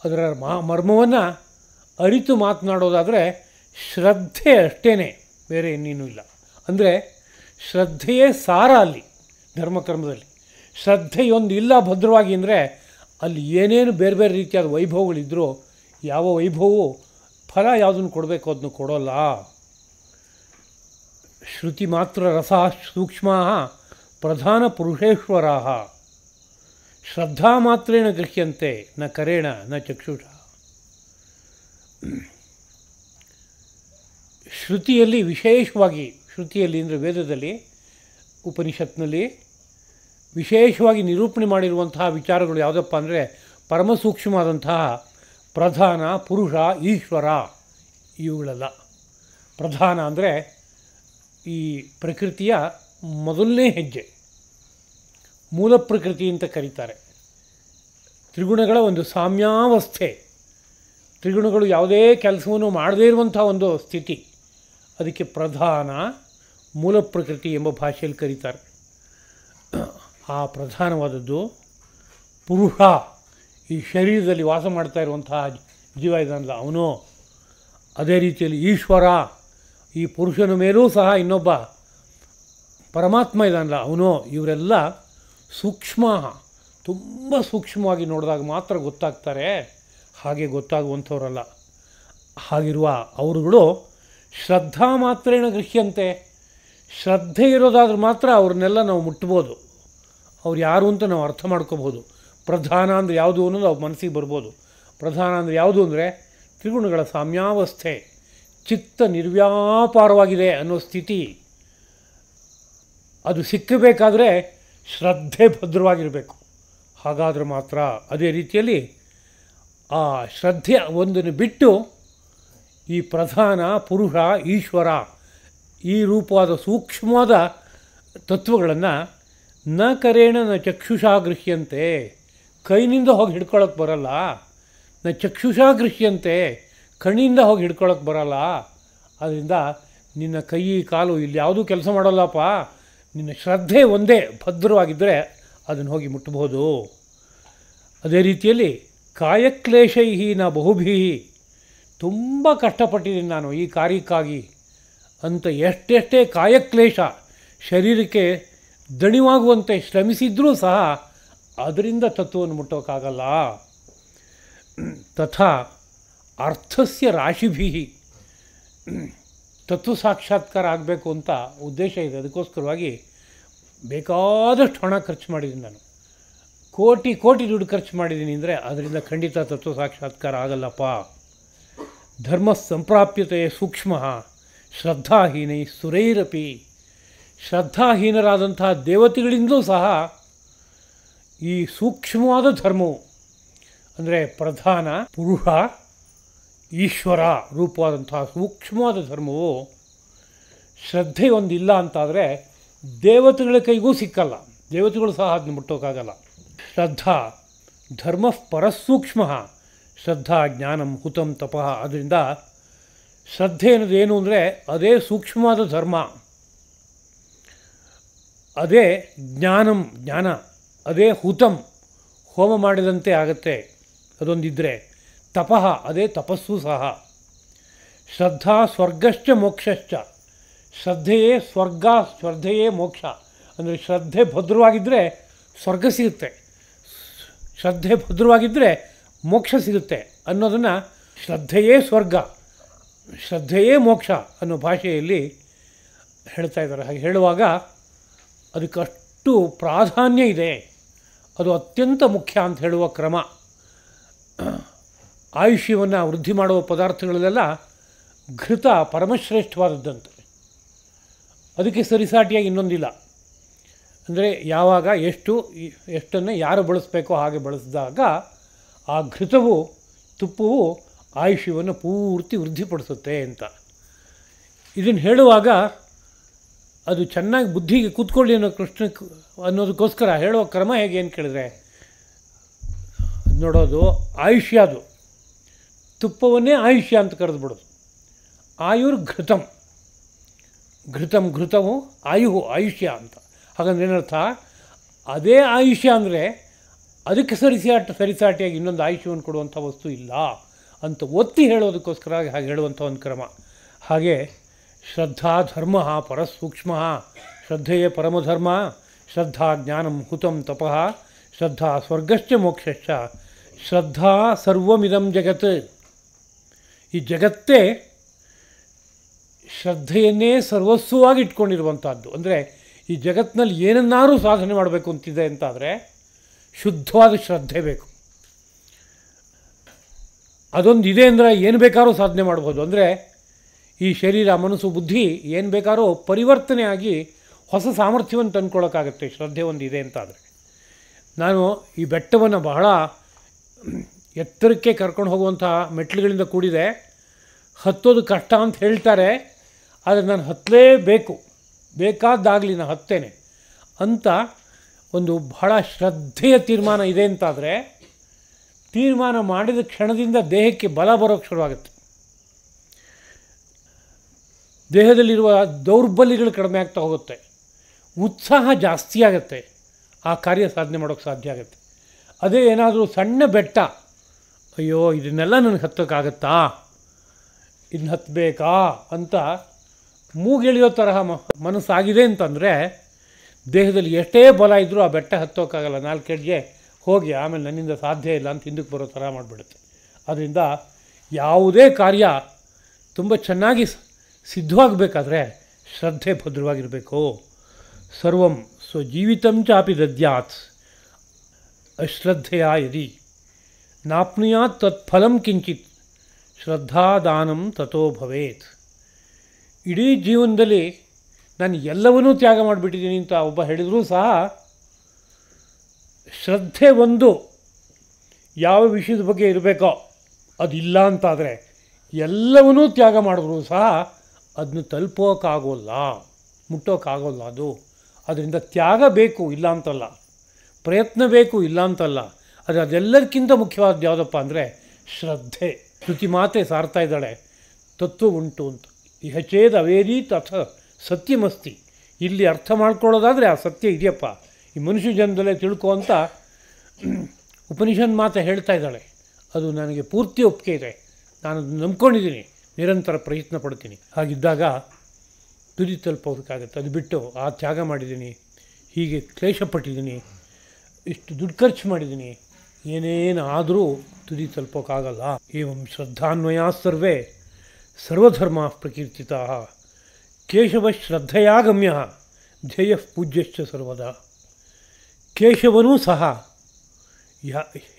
ಅದರ ಮರ್ಮವನ್ನು ಅರಿತು ಮಾತನಾಡೋದಾದರೆ ಶ್ರದ್ಧೆ ಅಷ್ಟೇ, ಬೇರೆ ಇನ್ನೇನೂ ಇಲ್ಲ. ಅಂದರೆ ಶ್ರದ್ಧೆಯೇ ಸಾರ ಅಲ್ಲಿ ಧರ್ಮಕರ್ಮದಲ್ಲಿ. ಶ್ರದ್ಧೆಯೊಂದು ಇಲ್ಲ ಭದ್ರವಾಗಿ ಅಂದರೆ ಅಲ್ಲಿ ಏನೇನು ಬೇರೆ ಬೇರೆ ರೀತಿಯಾದ ವೈಭವಗಳಿದ್ದರೂ ಯಾವ ವೈಭವವು ಫಲ ಯಾವುದನ್ನು ಕೊಡಬೇಕು ಅದನ್ನು ಕೊಡೋಲ್ಲ. ಶ್ರುತಿ ಮಾತ್ರ ರಸ ಸೂಕ್ಷ್ಮ ಪ್ರಧಾನ ಪುರುಷೇಶ್ವರ, ಶ್ರದ್ಧಾ ಮಾತ್ರೇಣ ಗೃಹ್ಯಂತೆ ನ ಕರೇಣ ನ ಚಕ್ಷುಷ. ಶ್ರುತಿಯಲ್ಲಿ ವಿಶೇಷವಾಗಿ, ಶ್ರುತಿಯಲ್ಲಿ ಅಂದರೆ ವೇದದಲ್ಲಿ, ಉಪನಿಷತ್ನಲ್ಲಿ ವಿಶೇಷವಾಗಿ ನಿರೂಪಣೆ ಮಾಡಿರುವಂತಹ ವಿಚಾರಗಳು ಯಾವುದಪ್ಪ ಅಂದರೆ ಪರಮಸೂಕ್ಷ್ಮವಾದಂತಹ ಪ್ರಧಾನ, ಪುರುಷ, ಈಶ್ವರ ಇವುಗಳೆಲ್ಲ. ಪ್ರಧಾನ ಅಂದರೆ ಈ ಪ್ರಕೃತಿಯ ಮೊದಲನೇ ಹೆಜ್ಜೆ, ಮೂಲ ಪ್ರಕೃತಿ ಅಂತ ಕರೀತಾರೆ. ತ್ರಿಗುಣಗಳ ಒಂದು ಸಾಮ್ಯಾವಸ್ಥೆ, ತ್ರಿಗುಣಗಳು ಯಾವುದೇ ಕೆಲಸವನ್ನು ಮಾಡದೇ ಇರುವಂಥ ಒಂದು ಸ್ಥಿತಿ, ಅದಕ್ಕೆ ಪ್ರಧಾನ, ಮೂಲ ಪ್ರಕೃತಿ ಎಂಬ ಭಾಷೆಯಲ್ಲಿ ಕರೀತಾರೆ. ಆ ಪ್ರಧಾನವಾದದ್ದು ಪುರುಷ, ಈ ಶರೀರದಲ್ಲಿ ವಾಸ ಮಾಡ್ತಾ ಇರುವಂತಹ ಜೀವ ಇದ್ದಾನಲ್ಲ ಅವನು. ಅದೇ ರೀತಿಯಲ್ಲಿ ಈಶ್ವರ, ಈ ಪುರುಷನ ಮೇಲೂ ಸಹ ಇನ್ನೊಬ್ಬ ಪರಮಾತ್ಮ ಇದ್ದಾನಲ್ಲ ಅವನು. ಇವರೆಲ್ಲ ಸೂಕ್ಷ್ಮ, ತುಂಬ ಸೂಕ್ಷ್ಮವಾಗಿ ನೋಡಿದಾಗ ಮಾತ್ರ ಗೊತ್ತಾಗ್ತಾರೆ, ಹಾಗೆ ಗೊತ್ತಾಗುವಂಥವರಲ್ಲ. ಹಾಗಿರುವ ಅವರುಗಳು ಶ್ರದ್ಧಾ ಮಾತ್ರೇಣ ಗೃಹ್ಯಂತೆ, ಶ್ರದ್ಧೆ ಇರೋದಾದ್ರೆ ಮಾತ್ರ ಅವ್ರನ್ನೆಲ್ಲ ನಾವು ಮುಟ್ಬೋದು, ಅವ್ರು ಯಾರು ಅಂತ ನಾವು ಅರ್ಥ ಮಾಡ್ಕೋಬೋದು. ಪ್ರಧಾನ ಅಂದರೆ ಯಾವುದು ಅನ್ನೋದು ಅವ್ರ ಮನಸ್ಸಿಗೆ ಬರ್ಬೋದು. ಪ್ರಧಾನ ಅಂದರೆ ಯಾವುದು ಅಂದರೆ ತ್ರಿಗುಣಗಳ ಸಾಮ್ಯಾವಸ್ಥೆ, ಚಿತ್ತ ನಿರ್ವ್ಯಾಪಾರವಾಗಿದೆ ಅನ್ನೋ ಸ್ಥಿತಿ. ಅದು ಸಿಕ್ಕಬೇಕಾದ್ರೆ ಶ್ರದ್ಧೆ ಭದ್ರವಾಗಿರಬೇಕು, ಹಾಗಾದರೆ ಮಾತ್ರ. ಅದೇ ರೀತಿಯಲ್ಲಿ ಆ ಶ್ರದ್ಧೆ ಒಂದನ್ನು ಬಿಟ್ಟು ಈ ಪ್ರಧಾನ, ಪುರುಷ, ಈಶ್ವರ ಈ ರೂಪವಾದ ಸೂಕ್ಷ್ಮವಾದ ತತ್ವಗಳನ್ನು ನ ಕರೇಣ ನ ಚಕ್ಷುಷಾ ಗೃಹ್ಯಂತೆ, ಕೈನಿಂದ ಹೋಗಿ ಹಿಡ್ಕೊಳ್ಳೋಕೆ ಬರಲ್ಲ. ನ ಚಕ್ಷುಷಾ ಗೃಹ್ಯಂತೆ, ಕಣ್ಣಿಂದ ಹೋಗಿ ಹಿಡ್ಕೊಳ್ಳೋಕೆ ಬರಲ್ಲ. ಅದರಿಂದ ನಿನ್ನ ಕೈ ಕಾಲು ಇಲ್ಲಿ ಯಾವುದೂ ಕೆಲಸ ಮಾಡೋಲ್ಲಪ್ಪ, ನಿನ್ನ ಶ್ರದ್ಧೆ ಒಂದೇ ಭದ್ರವಾಗಿದ್ದರೆ ಅದನ್ನು ಹೋಗಿ ಮುಟ್ಟಬಹುದು. ಅದೇ ರೀತಿಯಲ್ಲಿ ಕಾಯಕ್ಲೇಶೈ ನ ಬಹುಭೀ, ತುಂಬ ಕಷ್ಟಪಟ್ಟಿದ್ದೀನಿ ನಾನು ಈ ಕಾರ್ಯಕ್ಕಾಗಿ ಅಂತ ಎಷ್ಟೆಷ್ಟೇ ಕಾಯಕ್ಲೇಶ, ಶರೀರಕ್ಕೆ ದಣಿವಾಗುವಂತೆ ಶ್ರಮಿಸಿದ್ರೂ ಸಹ ಅದರಿಂದ ತತ್ವವನ್ನು ಮುಟ್ಟೋಕ್ಕಾಗಲ್ಲ. ತಥಾ ಅರ್ಥಸ್ಯ ರಾಶಿಭಿ, ತತ್ವ ಸಾಕ್ಷಾತ್ಕಾರ ಆಗಬೇಕು ಅಂತ ಉದ್ದೇಶ ಇದೆ. ಅದಕ್ಕೋಸ್ಕರವಾಗಿ ಬೇಕಾದಷ್ಟು ಹಣ ಖರ್ಚು ಮಾಡಿದ್ದೀನಿ ನಾನು, ಕೋಟಿ ಕೋಟಿ ದುಡ್ಡು ಖರ್ಚು ಮಾಡಿದ್ದೀನಿ ಅಂದರೆ ಅದರಿಂದ ಖಂಡಿತ ತತ್ವ ಸಾಕ್ಷಾತ್ಕಾರ ಆಗಲ್ಲಪ್ಪ. ಧರ್ಮ ಸಂಪ್ರಾಪ್ಯತೆ ಸೂಕ್ಷ್ಮ ಶ್ರದ್ಧಾಹೀನೈ ಸುರೈರಪಿ, ಶ್ರದ್ಧಾಹೀನರಾದಂತಹ ದೇವತೆಗಳಿಂದಲೂ ಸಹ ಈ ಸೂಕ್ಷ್ಮವಾದ ಧರ್ಮವು ಅಂದರೆ ಪ್ರಧಾನ, ಪುರುಷ, ಈಶ್ವರ ರೂಪವಾದಂತಹ ಸೂಕ್ಷ್ಮವಾದ ಧರ್ಮವು ಶ್ರದ್ಧೆ ಒಂದಿಲ್ಲ ಅಂತಾದರೆ ದೇವತೆಗಳ ಕೈಗೂ ಸಿಕ್ಕಲ್ಲ, ದೇವತೆಗಳು ಸಹ ಅದನ್ನು ಮುಟ್ಟೋಕ್ಕಾಗಲ್ಲ. ಶ್ರದ್ಧಾ ಧರ್ಮ ಪರಸೂಕ್ಷ್ಮ ಶ್ರದ್ಧಾ ಜ್ಞಾನಂ ಹುತಂ ತಪಃ. ಅದರಿಂದ ಶ್ರದ್ಧೆ ಅನ್ನೋದು ಏನು ಅಂದರೆ ಅದೇ ಸೂಕ್ಷ್ಮವಾದ ಧರ್ಮ, ಅದೇ ಜ್ಞಾನಂ ಜ್ಞಾನ, ಅದೇ ಹುತಂ ಹೋಮ ಮಾಡಿದಂತೆ ಆಗುತ್ತೆ ಅದೊಂದಿದ್ದರೆ. ತಪಃ ಅದೇ ತಪಸ್ಸು ಸಹ. ಶ್ರದ್ಧಾ ಸ್ವರ್ಗಶ್ಚ ಮೋಕ್ಷಶ್ಚ, ಶ್ರದ್ಧೆಯೇ ಸ್ವರ್ಗ, ಶ್ರದ್ಧೆಯೇ ಮೋಕ್ಷ. ಅಂದರೆ ಶ್ರದ್ಧೆ ಭದ್ರವಾಗಿದ್ದರೆ ಸ್ವರ್ಗ ಸಿಗುತ್ತೆ, ಶ್ರದ್ಧೆ ಭದ್ರವಾಗಿದ್ದರೆ ಮೋಕ್ಷ ಸಿಗುತ್ತೆ ಅನ್ನೋದನ್ನು ಶ್ರದ್ಧೆಯೇ ಸ್ವರ್ಗ, ಶ್ರದ್ಧೆಯೇ ಮೋಕ್ಷ ಅನ್ನೋ ಭಾಷೆಯಲ್ಲಿ ಹೇಳ್ತಾ ಇದ್ದಾರೆ. ಹಾಗೆ ಹೇಳುವಾಗ ಅದಕ್ಕಷ್ಟು ಪ್ರಾಧಾನ್ಯ ಇದೆ, ಅದು ಅತ್ಯಂತ ಮುಖ್ಯ ಅಂತ ಹೇಳುವ ಕ್ರಮ. ಆಯುಷ್ಯವನ್ನು ವೃದ್ಧಿ ಮಾಡುವ ಪದಾರ್ಥಗಳಲ್ಲೆಲ್ಲ ಘೃತ ಪರಮಶ್ರೇಷ್ಠವಾದದ್ದಂತೆ, ಅದಕ್ಕೆ ಸರಿಸಾಟಿಯಾಗಿ ಇನ್ನೊಂದಿಲ್ಲ. ಅಂದರೆ ಯಾವಾಗ ಎಷ್ಟನ್ನು ಯಾರು ಬಳಸಬೇಕೋ ಹಾಗೆ ಬಳಸಿದಾಗ ಆ ಘೃತವು, ತುಪ್ಪವು ಆಯುಷ್ಯವನ್ನು ಪೂರ್ತಿ ವೃದ್ಧಿಪಡಿಸುತ್ತೆ ಅಂತ. ಇದನ್ನು ಹೇಳುವಾಗ ಅದು ಚೆನ್ನಾಗಿ ಬುದ್ಧಿಗೆ ಕೂತ್ಕೊಳ್ಳಿ ಅನ್ನೋದಕ್ಕೋಸ್ಕರ ಹೇಳುವ ಕ್ರಮ ಹೇಗೆ ಅಂತ ಕೇಳಿದ್ರೆ ನೋಡೋದು, ಆಯುಷ್ಯ, ಅದು ತುಪ್ಪವನ್ನೇ ಆಯುಷ್ಯ ಅಂತ ಕರೆದುಬಿಡೋದು. ಆಯುರ್ ಘೃತಂ, ಘೃತಂ ಘೃತವು ಆಯುಹು ಆಯುಷ್ಯ ಅಂತ. ಹಾಗಂದ್ರೆ ಏನರ್ಥ, ಅದೇ ಆಯುಷ್ಯ ಅಂದರೆ ಅದಕ್ಕೆ ಸರಿಸಾಟಿಯಾಗಿ ಇನ್ನೊಂದು ಆಯುಷ್ಯವನ್ನು ಕೊಡುವಂಥ ವಸ್ತು ಇಲ್ಲ ಅಂತ ಒತ್ತಿ ಹೇಳೋದಕ್ಕೋಸ್ಕರ ಹಾಗೆ ಹೇಳುವಂಥ ಒಂದು ಕ್ರಮ. ಹಾಗೆ ಶ್ರದ್ಧಾ ಧರ್ಮ ಪರಸೂಕ್ಷ್ಮ, ಶ್ರದ್ಧೆಯೇ ಪರಮಧರ್ಮ, ಶ್ರದ್ಧಾ ಜ್ಞಾನಂ ಹುತಂ ತಪಃ, ಶ್ರದ್ಧಾ ಸ್ವರ್ಗಶ್ಚ ಮೋಕ್ಷಶ್ಚ, ಶ್ರದ್ಧಾ ಸರ್ವಮಿದಂ ಜಗತ್. ಈ ಜಗತ್ತೇ ಶ್ರದ್ಧೆಯನ್ನೇ ಸರ್ವಸ್ವವಾಗಿ ಇಟ್ಕೊಂಡಿರುವಂಥದ್ದು. ಅಂದರೆ ಈ ಜಗತ್ತಿನಲ್ಲಿ ಏನನ್ನಾದರೂ ಸಾಧನೆ ಮಾಡಬೇಕು ಅಂತಿದೆ ಅಂತಾದರೆ ಶುದ್ಧವಾದ ಶ್ರದ್ಧೆ ಬೇಕು. ಅದೊಂದು ಇದೆ ಅಂದರೆ ಏನು ಬೇಕಾದ್ರೂ ಸಾಧನೆ ಮಾಡ್ಬೋದು. ಅಂದರೆ ಈ ಶರೀರ, ಮನಸ್ಸು, ಬುದ್ಧಿ ಏನು ಬೇಕಾದ್ರೂ ಪರಿವರ್ತನೆ ಆಗಿ ಹೊಸ ಸಾಮರ್ಥ್ಯವನ್ನು ತಂದ್ಕೊಳ್ಳೋಕ್ಕಾಗತ್ತೆ ಶ್ರದ್ಧೆ ಒಂದು ಇದೆ ಅಂತಾದರೆ. ನಾನು ಈ ಬೆಟ್ಟವನ್ನು ಬಹಳ ಎತ್ತರಕ್ಕೆ ಕರ್ಕೊಂಡು ಹೋಗುವಂತಹ ಮೆಟ್ಲುಗಳಿಂದ ಕೂಡಿದೆ, ಹತ್ತೋದು ಕಷ್ಟ ಅಂತ ಹೇಳ್ತಾರೆ, ಆದರೆ ನಾನು ಹತ್ತಲೇಬೇಕು, ಬೇಕಾದ್ದಾಗಲಿ ನಾನು ಹತ್ತೇನೆ ಅಂತ ಒಂದು ಬಹಳ ಶ್ರದ್ಧೆಯ ತೀರ್ಮಾನ ಇದೆ ಅಂತಾದರೆ, ತೀರ್ಮಾನ ಮಾಡಿದ ಕ್ಷಣದಿಂದ ದೇಹಕ್ಕೆ ಬಲ ಬರೋಕ್ಕೆ ಶುರುವಾಗುತ್ತೆ. ದೇಹದಲ್ಲಿರುವ ದೌರ್ಬಲ್ಯಗಳು ಕಡಿಮೆ ಆಗ್ತಾ ಹೋಗುತ್ತೆ, ಉತ್ಸಾಹ ಜಾಸ್ತಿ ಆಗುತ್ತೆ, ಆ ಕಾರ್ಯ ಸಾಧನೆ ಮಾಡೋಕ್ಕೆ ಸಾಧ್ಯ ಆಗುತ್ತೆ. ಅದೇ ಏನಾದರೂ ಸಣ್ಣ ಬೆಟ್ಟ, ಅಯ್ಯೋ ಇದನ್ನೆಲ್ಲ ನನಗೆ ಹತ್ತೋಕ್ಕಾಗತ್ತಾ, ಇದನ್ನ ಹತ್ತಬೇಕಾ ಅಂತ ಮೂಗೆಳೆಯೋ ತರಹ ಮನಸ್ಸಾಗಿದೆ ಅಂತಂದರೆ, ದೇಹದಲ್ಲಿ ಎಷ್ಟೇ ಬಲ ಇದ್ದರೂ ಆ ಬೆಟ್ಟ ಹತ್ತೋಕ್ಕಾಗಲ್ಲ. 4 ಹೆಜ್ಜೆ ಹೋಗಿ ಆಮೇಲೆ ನನ್ನಿಂದ ಸಾಧ್ಯ ಇಲ್ಲ ಅಂತ ಹಿಂದಕ್ಕೆ ಬರೋ ಥರ ಮಾಡಿಬಿಡುತ್ತೆ. ಆದ್ದರಿಂದ ಯಾವುದೇ ಕಾರ್ಯ ತುಂಬ ಚೆನ್ನಾಗಿ ಸಿದ್ಧವಾಗಬೇಕಾದ್ರೆ ಶ್ರದ್ಧೆ ಭದ್ರವಾಗಿರಬೇಕು. ಸರ್ವಂ ಸ್ವಜೀವಿತಂ ಚಾಪಿ ದದ್ಯಾತ್ ಅಶ್ರದ್ಧೆಯ ಯದಿ ನಾಪ್ನುಯಾತ್ ತತ್ಫಲಂ ಕಿಂಚಿತ್ ಶ್ರದ್ಧಾದಾನಂ ತಥೋ ಭವೇತ್. ಇಡೀ ಜೀವನದಲ್ಲಿ ನಾನು ಎಲ್ಲವನ್ನೂ ತ್ಯಾಗ ಮಾಡಿಬಿಟ್ಟಿದ್ದೀನಿ ಅಂತ ಒಬ್ಬ ಹೇಳಿದರೂ ಸಹ, ಶ್ರದ್ಧೆ ಒಂದು ಯಾವ ವಿಷಯದ ಬಗ್ಗೆ ಇರಬೇಕೋ ಅದಿಲ್ಲ ಅಂತಾದರೆ ಎಲ್ಲವನ್ನೂ ತ್ಯಾಗ ಮಾಡಿದ್ರೂ ಸಹ ಅದನ್ನು ತಲುಪೋಕ್ಕಾಗೋಲ್ಲ, ಮುಟ್ಟೋಕ್ಕಾಗೋಲ್ಲ ಅದು. ಅದರಿಂದ ತ್ಯಾಗ ಬೇಕು ಇಲ್ಲ ಅಂತಲ್ಲ, ಪ್ರಯತ್ನ ಬೇಕು ಇಲ್ಲ ಅಂತಲ್ಲ, ಆದರೆ ಅದೆಲ್ಲದಕ್ಕಿಂತ ಮುಖ್ಯವಾದ ಯಾವುದಪ್ಪ ಅಂದರೆ ಶ್ರದ್ಧೆ. ಶ್ರುತಿ ಮಾತೆ ಸಾರ್ತಾ ಇದ್ದಾಳೆ, ತತ್ವ ಉಂಟು ಅಂತ. ಇಹ ಚೇದ್ ಅವೇದಿ ತಥ ಸತ್ಯಮಸ್ತಿ. ಇಲ್ಲಿ ಅರ್ಥ ಮಾಡ್ಕೊಳ್ಳೋದಾದರೆ ಆ ಸತ್ಯ ಇದೆಯಪ್ಪ, ಈ ಮನುಷ್ಯ ಜನ್ಮದಲ್ಲೇ ತಿಳ್ಕೊ ಅಂತ ಉಪನಿಷತ್ ಮಾತೆ ಹೇಳ್ತಾ ಇದ್ದಾಳೆ. ಅದು ನನಗೆ ಪೂರ್ತಿ ಒಪ್ಪಿಗೆ ಇದೆ, ನಾನು ಅದನ್ನು ನಂಬ್ಕೊಂಡಿದ್ದೀನಿ, ನಿರಂತರ ಪ್ರಯತ್ನ ಪಡ್ತೀನಿ. ಹಾಗಿದ್ದಾಗ ತುದಿ ತಲುಪೋದಕ್ಕಾಗತ್ತೆ. ಅದು ಬಿಟ್ಟು ಆ ತ್ಯಾಗ ಮಾಡಿದ್ದೀನಿ, ಹೀಗೆ ಕ್ಲೇಶಪಟ್ಟಿದ್ದೀನಿ, ಇಷ್ಟು ದುಡ್ಡು ಖರ್ಚು ಮಾಡಿದ್ದೀನಿ, ಏನೇನಾದರೂ ತುದಿ ತಲುಪೋಕ್ಕಾಗಲ್ಲ. ಏವಂ ಶ್ರದ್ಧಾನ್ವಯ ಸರ್ವೇ ಸರ್ವಧರ್ಮ ಪ್ರಕೀರ್ತಿತಾ ಕೇಶವ ಶ್ರದ್ಧೆಯಾಗಮ್ಯ ಧ್ಯೇಯ ಪೂಜ್ಯಶ್ಚ ಸರ್ವದಾ. ಕೇಶವನೂ ಸಹ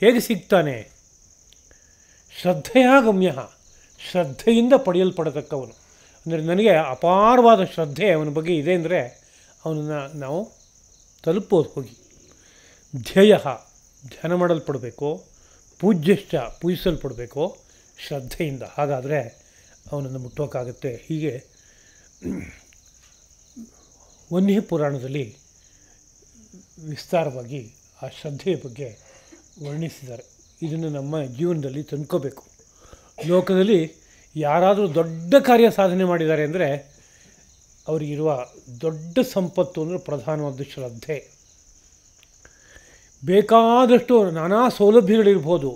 ಹೇಗೆ ಸಿಗ್ತಾನೆ? ಶ್ರದ್ಧೆಯಾಗಮ್ಯ, ಶ್ರದ್ಧೆಯಿಂದ ಪಡೆಯಲ್ಪಡತಕ್ಕವನು. ಅಂದರೆ ನನಗೆ ಅಪಾರವಾದ ಶ್ರದ್ಧೆ ಅವನ ಬಗ್ಗೆ ಇದೆ ಅಂದರೆ ಅವನನ್ನು ನಾವು ತಲುಪೋದು ಹೋಗಿ. ಧ್ಯೇಯ ಧ್ಯಾನ ಮಾಡಲ್ಪಡಬೇಕು, ಪೂಜ್ಯಶ್ಚ ಪೂಜಿಸಲ್ಪಡಬೇಕು ಶ್ರದ್ಧೆಯಿಂದ. ಹಾಗಾದರೆ ಅವನನ್ನು ಮುಟ್ಟೋಕ್ಕಾಗತ್ತೆ. ಹೀಗೆ ವನ್ಯ ಪುರಾಣದಲ್ಲಿ ವಿಸ್ತಾರವಾಗಿ ಆ ಶ್ರದ್ಧೆಯ ಬಗ್ಗೆ ವರ್ಣಿಸಿದ್ದಾರೆ. ಇದನ್ನು ನಮ್ಮ ಜೀವನದಲ್ಲಿ ತಂದ್ಕೋಬೇಕು. ಲೋಕದಲ್ಲಿ ಯಾರಾದರೂ ದೊಡ್ಡ ಕಾರ್ಯ ಸಾಧನೆ ಮಾಡಿದ್ದಾರೆ ಅಂದರೆ ಅವರಿಗಿರುವ ದೊಡ್ಡ ಸಂಪತ್ತು ಅಂದರೆ ಪ್ರಧಾನವಾದ ಶ್ರದ್ಧೆ. ಬೇಕಾದಷ್ಟು ನಾನಾ ಸೌಲಭ್ಯಗಳಿರ್ಬೋದು,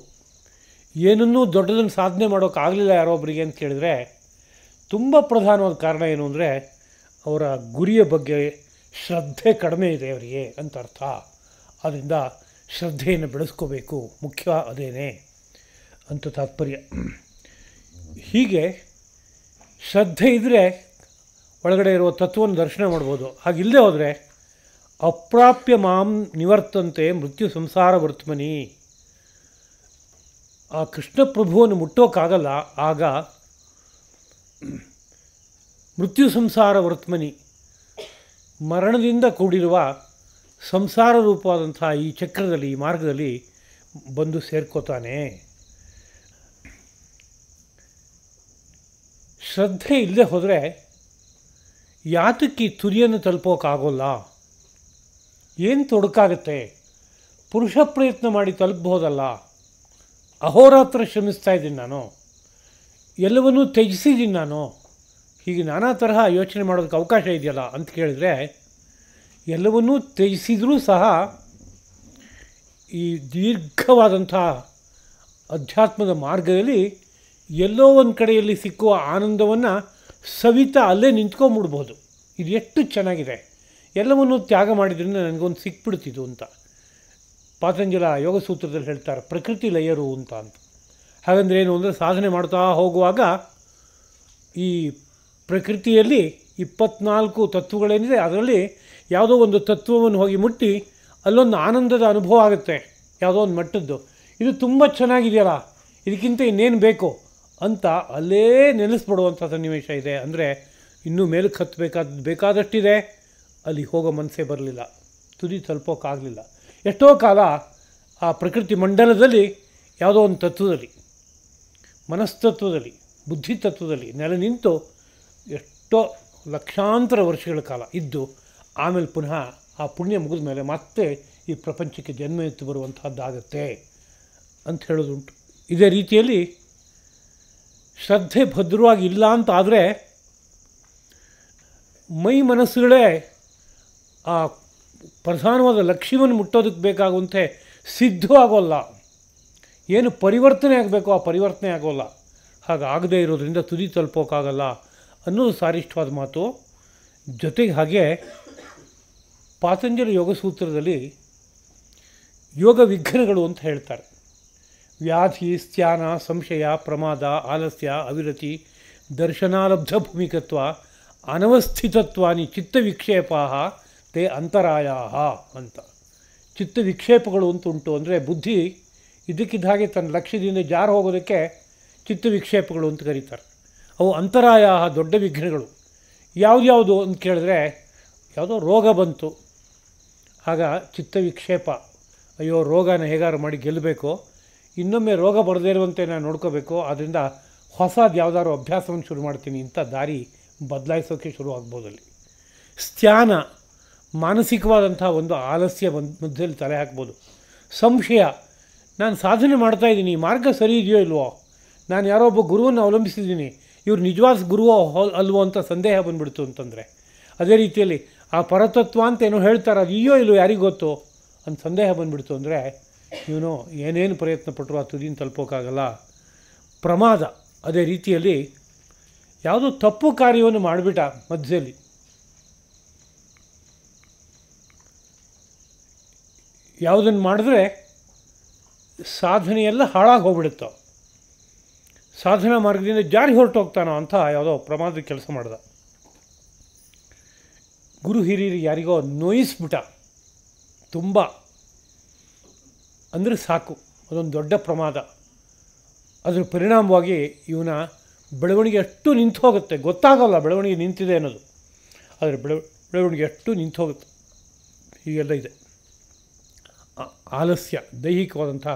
ಏನನ್ನೂ ದೊಡ್ಡದನ್ನು ಸಾಧನೆ ಮಾಡೋಕ್ಕಾಗಲಿಲ್ಲ ಯಾರೊಬ್ಬರಿಗೆ ಅಂತ ಕೇಳಿದರೆ ತುಂಬ ಪ್ರಧಾನವಾದ ಕಾರಣ ಏನು ಅಂದರೆ ಅವರ ಗುರಿಯ ಬಗ್ಗೆ ಶ್ರದ್ಧೆ ಕಡಿಮೆ ಇದೆ ಅವರಿಗೆ ಅಂತ ಅರ್ಥ. ಆದ್ದರಿಂದ ಶ್ರದ್ಧೆಯನ್ನು ಬೆಳೆಸ್ಕೋಬೇಕು, ಮುಖ್ಯ ಅದೇನೇ ಅಂತ ತಾತ್ಪರ್ಯ. ಹೀಗೆ ಶ್ರದ್ಧೆ ಇದ್ದರೆ ಒಳಗಡೆ ಇರುವ ತತ್ವವನ್ನು ದರ್ಶನ ಮಾಡ್ಬೋದು. ಹಾಗಿಲ್ಲದೆ ಹೋದರೆ ಅಪ್ರಾಪ್ಯ ಮಾಂ ನಿವರ್ತಂತೆ ಮೃತ್ಯು ಸಂಸಾರ ವರ್ತಮನಿ. ಆ ಕೃಷ್ಣ ಪ್ರಭುವನ್ನು ಮುಟ್ಟೋಕ್ಕಾಗಲ್ಲ. ಆಗ ಮೃತ್ಯು ಸಂಸಾರ ವರ್ತಮನಿ, ಮರಣದಿಂದ ಕೂಡಿರುವ ಸಂಸಾರ ರೂಪವಾದಂಥ ಈ ಚಕ್ರದಲ್ಲಿ, ಈ ಮಾರ್ಗದಲ್ಲಿ ಬಂದು ಸೇರ್ಕೋತಾನೆ. ಶ್ರದ್ಧೆ ಇಲ್ಲದೆ ಹೋದರೆ ಯಾತಕ್ಕೆ ತುದಿಯನ್ನು ತಲುಪೋಕ್ಕಾಗೋಲ್ಲ? ಏನು ತೊಡಕಾಗುತ್ತೆ? ಪುರುಷ ಪ್ರಯತ್ನ ಮಾಡಿ ತಲುಪಬಹುದಲ್ಲ. ಅಹೋರಾತ್ರ ಶ್ರಮಿಸ್ತಾ ಇದ್ದೀನಿ ನಾನು, ಎಲ್ಲವನ್ನೂ ತ್ಯಜಿಸಿದ್ದೀನಿ ನಾನು, ಹೀಗೆ ನಾನಾ ತರಹ ಯೋಚನೆ ಮಾಡೋದಕ್ಕೆ ಅವಕಾಶ ಇದೆಯಲ್ಲ ಅಂತ ಕೇಳಿದರೆ, ಎಲ್ಲವನ್ನೂ ತ್ಯಜಿಸಿದರೂ ಸಹ ಈ ದೀರ್ಘವಾದಂಥ ಅಧ್ಯಾತ್ಮದ ಮಾರ್ಗದಲ್ಲಿ ಎಲ್ಲೋ ಒಂದು ಕಡೆಯಲ್ಲಿ ಸಿಕ್ಕುವ ಆನಂದವನ್ನು ಸವಿತಾ ಅಲ್ಲೇ ನಿಂತ್ಕೊಂಡ್ಬಿಡ್ಬೋದು. ಇದು ಎಷ್ಟು ಚೆನ್ನಾಗಿದೆ, ಎಲ್ಲವನ್ನೂ ತ್ಯಾಗ ಮಾಡಿದ್ರಿಂದ ನನಗೊಂದು ಸಿಕ್ಬಿಡ್ತಿದ್ದು ಅಂತ ಪಾತಂಜಲ ಯೋಗಸೂತ್ರದಲ್ಲಿ ಹೇಳ್ತಾರೆ, ಪ್ರಕೃತಿ ಲಯರು ಅಂತ. ಹಾಗಂದ್ರೆ ಏನು ಅಂದರೆ, ಸಾಧನೆ ಮಾಡ್ತಾ ಹೋಗುವಾಗ ಈ ಪ್ರಕೃತಿಯಲ್ಲಿ 24 ತತ್ವಗಳೇನಿದೆ ಅದರಲ್ಲಿ ಯಾವುದೋ ಒಂದು ತತ್ವವನ್ನು ಹೋಗಿ ಮುಟ್ಟಿ ಅಲ್ಲೊಂದು ಆನಂದದ ಅನುಭವ ಆಗುತ್ತೆ, ಯಾವುದೋ ಒಂದು ಮಟ್ಟದ್ದು. ಇದು ತುಂಬ ಚೆನ್ನಾಗಿದೆಯಲ್ಲ, ಇದಕ್ಕಿಂತ ಇನ್ನೇನು ಬೇಕು ಅಂತ ಅಲ್ಲೇ ನೆನೆಸ್ಬಿಡುವಂಥ ಸನ್ನಿವೇಶ ಇದೆ. ಅಂದರೆ ಇನ್ನೂ ಮೇಲಕ್ಕೆ ಬೇಕಾದಷ್ಟಿದೆ, ಅಲ್ಲಿ ಹೋಗೋ ಮನಸ್ಸೇ ಬರಲಿಲ್ಲ, ತುದಿ ತಲುಪೋಕ್ಕಾಗಲಿಲ್ಲ. ಎಷ್ಟೋ ಕಾಲ ಆ ಪ್ರಕೃತಿ ಮಂಡಲದಲ್ಲಿ ಯಾವುದೋ ಒಂದು ತತ್ವದಲ್ಲಿ, ಮನಸ್ತತ್ವದಲ್ಲಿ, ಬುದ್ಧಿ ತತ್ವದಲ್ಲಿ ನೆಲೆ ನಿಂತು ಎಷ್ಟೋ ಲಕ್ಷಾಂತರ ವರ್ಷಗಳ ಕಾಲ ಇದ್ದು ಆಮೇಲೆ ಪುನಃ ಆ ಪುಣ್ಯ ಮುಗಿದ ಮೇಲೆ ಮತ್ತೆ ಈ ಪ್ರಪಂಚಕ್ಕೆ ಜನ್ಮ ಎತ್ತು ಬರುವಂತಹದ್ದಾಗತ್ತೆ ಅಂತ ಹೇಳೋದುಂಟು. ಇದೇ ರೀತಿಯಲ್ಲಿ ಶ್ರದ್ಧೆ ಭದ್ರವಾಗಿ ಇಲ್ಲ ಅಂತ ಆದರೆ ಮೈ ಮನಸ್ಸುಗಳೇ ಆ ಪ್ರಧಾನವಾದ ಲಕ್ಷ್ಯವನ್ನು ಮುಟ್ಟೋದಕ್ಕೆ ಬೇಕಾಗುವಂತೆ ಸಿದ್ಧವಾಗೋಲ್ಲ. ಏನು ಪರಿವರ್ತನೆ ಆಗಬೇಕು ಆ ಪರಿವರ್ತನೆ ಆಗೋಲ್ಲ. ಹಾಗಾಗದೇ ಇರೋದ್ರಿಂದ ತುದಿ ತಲುಪೋಕ್ಕಾಗಲ್ಲ ಅನ್ನೋದು ಸಾರಿಷ್ಠವಾದ ಮಾತು. ಜೊತೆಗೆ ಹಾಗೆ ಪಾತಂಜಲಿ ಯೋಗಸೂತ್ರದಲ್ಲಿ ಯೋಗ ವಿಘ್ನಗಳು ಅಂತ ಹೇಳ್ತಾರೆ. ವ್ಯಾಧಿ, ಸ್ಥಾನ, ಸಂಶಯ, ಪ್ರಮಾದ, ಆಲಸ್ಯ, ಅವಿರತಿ, ದರ್ಶನಾಲಬ್ಧ ಭೂಮಿಕತ್ವ, ಅನವಸ್ಥಿತತ್ವಾನಿ ಚಿತ್ತವಿಕ್ಷೇಪಾ ತೇ ಅಂತರಾಯ ಅಂತ. ಚಿತ್ತವಿಕ್ಷೇಪಗಳು ಅಂತ ಉಂಟು. ಅಂದರೆ ಬುದ್ಧಿ ಇದಕ್ಕಿದ್ದ ಹಾಗೆ ತನ್ನ ಲಕ್ಷ್ಯದಿಂದ ಜಾರು ಹೋಗೋದಕ್ಕೆ ಚಿತ್ತವಿಕ್ಷೇಪಗಳು ಅಂತ ಕರೀತಾರೆ. ಅವು ಅಂತರಾಯ, ದೊಡ್ಡ ವಿಘ್ನಗಳು. ಯಾವ್ದ್ಯಾವುದು ಅಂತ ಕೇಳಿದ್ರೆ, ಯಾವುದೋ ರೋಗ ಬಂತು, ಆಗ ಚಿತ್ತವಿಕ್ಷೇಪ, ಅಯ್ಯೋ ರೋಗನ ಹೇಗಾರು ಮಾಡಿ ಗೆಲ್ಲಬೇಕು, ಇನ್ನೊಮ್ಮೆ ರೋಗ ಬರದೇ ಇರುವಂತೆ ನಾನು ನೋಡ್ಕೋಬೇಕು, ಆದ್ದರಿಂದ ಹೊಸದು ಯಾವುದಾದ್ರು ಅಭ್ಯಾಸವನ್ನು ಶುರು ಮಾಡ್ತೀನಿ ಅಂತ ದಾರಿ ಬದಲಾಯಿಸೋಕ್ಕೆ ಶುರು ಆಗ್ಬೋದಲ್ಲಿ. ಸ್ಥಾನ, ಮಾನಸಿಕವಾದಂಥ ಒಂದು ಆಲಸ್ಯ ಮಧ್ಯದಲ್ಲಿ ತಲೆ ಹಾಕ್ಬೋದು. ಸಂಶಯ, ನಾನು ಸಾಧನೆ ಮಾಡ್ತಾಯಿದ್ದೀನಿ, ಮಾರ್ಗ ಸರಿ ಇದೆಯೋ ಇಲ್ವೋ, ನಾನು ಯಾರೋ ಒಬ್ಬ ಗುರುವನ್ನು ಅವಲಂಬಿಸಿದ್ದೀನಿ, ಇವ್ರು ನಿಜವಾದ ಗುರುವೋ ಅಲ್ವೋ ಅಂತ ಸಂದೇಹ ಬಂದುಬಿಡ್ತು ಅಂತಂದರೆ. ಅದೇ ರೀತಿಯಲ್ಲಿ ಆ ಪರತತ್ವ ಅಂತ ಏನೋ ಹೇಳ್ತಾರೆ, ಅದು ಇದೆಯೋ ಇಲ್ವೋ ಯಾರಿಗೂ ಗೊತ್ತು ಅಂತ ಸಂದೇಹ ಬಂದುಬಿಡ್ತು ಅಂದರೆ ಇವನು ಏನೇನು ಪ್ರಯತ್ನ ಪಟ್ಟರು ಆ ತುದಿನ ತಲುಪೋಕ್ಕಾಗಲ್ಲ. ಪ್ರಮಾದ, ಅದೇ ರೀತಿಯಲ್ಲಿ ಯಾವುದೋ ತಪ್ಪು ಕಾರ್ಯವನ್ನು ಮಾಡಿಬಿಟ್ಟ ಮಧ್ಯದಲ್ಲಿ, ಯಾವುದನ್ನು ಮಾಡಿದ್ರೆ ಸಾಧನೆಯೆಲ್ಲ ಹಾಳಾಗಿ ಹೋಗ್ಬಿಡುತ್ತೋ, ಸಾಧನಾ ಮಾರ್ಗದಿಂದ ಜಾರಿ ಹೊರಟೋಗ್ತಾನೋ ಅಂತ ಯಾವುದೋ ಪ್ರಮಾದದ ಕೆಲಸ ಮಾಡ್ದ. ಗುರು ಹಿರಿಯರಿಗೆ ಯಾರಿಗೋ ನೋಯಿಸ್ಬಿಟ್ಟ ತುಂಬ, ಅಂದರೆ ಸಾಕು, ಅದೊಂದು ದೊಡ್ಡ ಪ್ರಮಾದ. ಅದರ ಪರಿಣಾಮವಾಗಿ ಇವನ ಬೆಳವಣಿಗೆ ಅಷ್ಟು ನಿಂತು ಹೋಗುತ್ತೆ, ಗೊತ್ತಾಗೋಲ್ಲ ಬೆಳವಣಿಗೆ ನಿಂತಿದೆ ಅನ್ನೋದು, ಆದರೆ ಬೆಳವಣಿಗೆ ಅಷ್ಟು ನಿಂತು ಹೋಗುತ್ತೆ. ಹೀಗೆಲ್ಲ ಇದೆ. ಆಲಸ್ಯ, ದೈಹಿಕವಾದಂಥ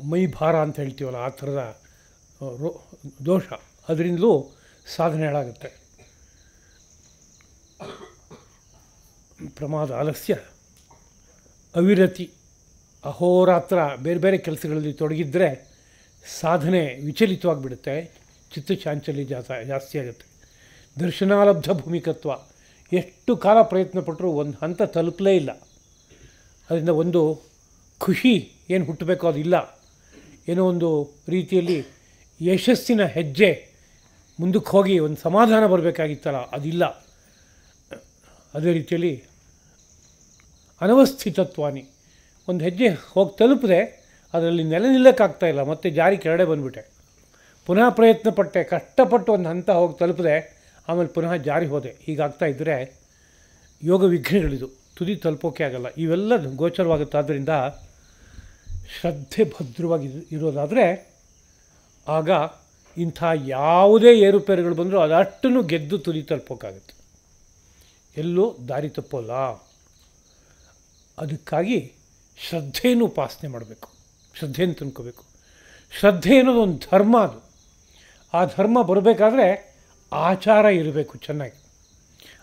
ಮೈ ಭಾರ ಅಂತ ಹೇಳ್ತೀವಲ್ಲ, ಆ ಥರದ ದೋಷ, ಅದರಿಂದಲೂ ಸಾಧನೆ ಹಾಳಾಗುತ್ತೆ. ಪ್ರಮಾದ, ಆಲಸ್ಯ, ಅವಿರತಿ, ಅಹೋರಾತ್ರ ಬೇರೆ ಬೇರೆ ಕೆಲಸಗಳಲ್ಲಿ ತೊಡಗಿದ್ದರೆ ಸಾಧನೆ ವಿಚಲಿತವಾಗಿಬಿಡುತ್ತೆ, ಚಿತ್ತಚಾಂಚಲ್ಯ ಜಾಸ್ತಿ ಆಗುತ್ತೆ. ದರ್ಶನಾಲಬ್ಧ ಭೂಮಿಕತ್ವ, ಎಷ್ಟು ಕಾಲ ಪ್ರಯತ್ನ ಪಟ್ಟರೂ ಒಂದು ಹಂತ ತಲುಪಲೇ ಇಲ್ಲ, ಅದರಿಂದ ಒಂದು ಖುಷಿ ಏನು ಹುಟ್ಟಬೇಕೋ ಅದಿಲ್ಲ, ಏನೋ ಒಂದು ರೀತಿಯಲ್ಲಿ ಯಶಸ್ಸಿನ ಹೆಜ್ಜೆ ಮುಂದಕ್ಕೆ ಹೋಗಿ ಒಂದು ಸಮಾಧಾನ ಬರಬೇಕಾಗಿತ್ತಲ್ಲ, ಅದಿಲ್ಲ. ಅದೇ ರೀತಿಯಲ್ಲಿ ಅನವಸ್ಥಿತತ್ವಾನಿ, ಒಂದು ಹೆಜ್ಜೆ ಹೋಗಿ ತಲುಪಿದೆ, ಅದರಲ್ಲಿ ನೆಲೆ ನಿಲ್ಲಕ್ಕಾಗ್ತಾಯಿಲ್ಲ, ಮತ್ತೆ ಜಾರಿ ಕೆಳಗಡೆ ಬಂದುಬಿಟ್ಟೆ, ಪುನಃ ಪ್ರಯತ್ನ ಪಟ್ಟೆ, ಕಷ್ಟಪಟ್ಟು ಒಂದು ಹಂತ ಹೋಗಿ ತಲುಪಿದೆ, ಆಮೇಲೆ ಪುನಃ ಜಾರಿ ಹೋದೆ. ಹೀಗಾಗ್ತಾ ಇದ್ದರೆ ಯೋಗ ವಿಘ್ನಗಳಿದು, ತುದಿ ತಲುಪೋಕೆ ಆಗಲ್ಲ. ಇವೆಲ್ಲ ಗೋಚರವಾಗುತ್ತೆ. ಆದ್ದರಿಂದ ಶ್ರದ್ಧೆ ಭದ್ರವಾಗಿ ಇರೋದಾದರೆ ಆಗ ಇಂಥ ಯಾವುದೇ ಏರುಪೇರುಗಳು ಬಂದರೂ ಅದಷ್ಟನ್ನು ಗೆದ್ದು ತುದಿ ತಲುಪೋಕ್ಕಾಗುತ್ತೆ, ಎಲ್ಲೂ ದಾರಿ ತಪ್ಪೋಲ್ಲ. ಅದಕ್ಕಾಗಿ ಶ್ರದ್ಧೆಯನ್ನು ಉಪಾಸನೆ ಮಾಡಬೇಕು, ಶ್ರದ್ಧೆಯನ್ನು ತಂದ್ಕೋಬೇಕು. ಶ್ರದ್ಧೆ ಅನ್ನೋದು ಒಂದು ಧರ್ಮ, ಅದು ಆ ಧರ್ಮ ಬರಬೇಕಾದ್ರೆ ಆಚಾರ ಇರಬೇಕು ಚೆನ್ನಾಗಿ.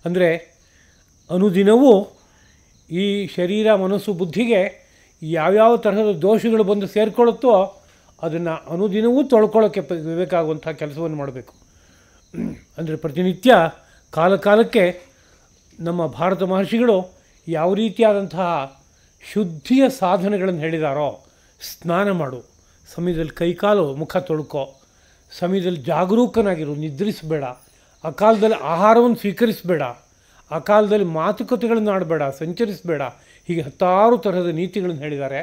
ಅಂದರೆ ಅನುದಿನವೂ ಈ ಶರೀರ, ಮನಸ್ಸು, ಬುದ್ಧಿಗೆ ಯಾವ್ಯಾವ ತರಹದ ದೋಷಗಳು ಬಂದು ಸೇರಿಕೊಳ್ಳುತ್ತೋ ಅದನ್ನು ಅನುದಿನವೂ ತೊಳ್ಕೊಳ್ಳೋಕ್ಕೆ ಬೇಕಾಗುವಂಥ ಕೆಲಸವನ್ನು ಮಾಡಬೇಕು. ಅಂದರೆ ಪ್ರತಿನಿತ್ಯ ಕಾಲಕ್ಕೆ ನಮ್ಮ ಭಾರತ ಮಹರ್ಷಿಗಳು ಯಾವ ರೀತಿಯಾದಂತಹ ಶುದ್ಧಿಯ ಸಾಧನೆಗಳನ್ನು ಹೇಳಿದಾರೋ, ಸ್ನಾನ ಮಾಡು, ಸಮಯದಲ್ಲಿ ಕೈಕಾಲು ಮುಖ ತೊಳ್ಕೊ, ಸಮಯದಲ್ಲಿ ಜಾಗರೂಕನಾಗಿರು, ನಿದ್ರಿಸಬೇಡ, ಆ ಕಾಲದಲ್ಲಿ ಆಹಾರವನ್ನು ಸ್ವೀಕರಿಸಬೇಡ, ಆ ಕಾಲದಲ್ಲಿ ಮಾತುಕತೆಗಳನ್ನು ಆಡಬೇಡ, ಸಂಚರಿಸಬೇಡ, ಹೀಗೆ 10 ತರಹದ ನೀತಿಗಳನ್ನು ಹೇಳಿದ್ದಾರೆ.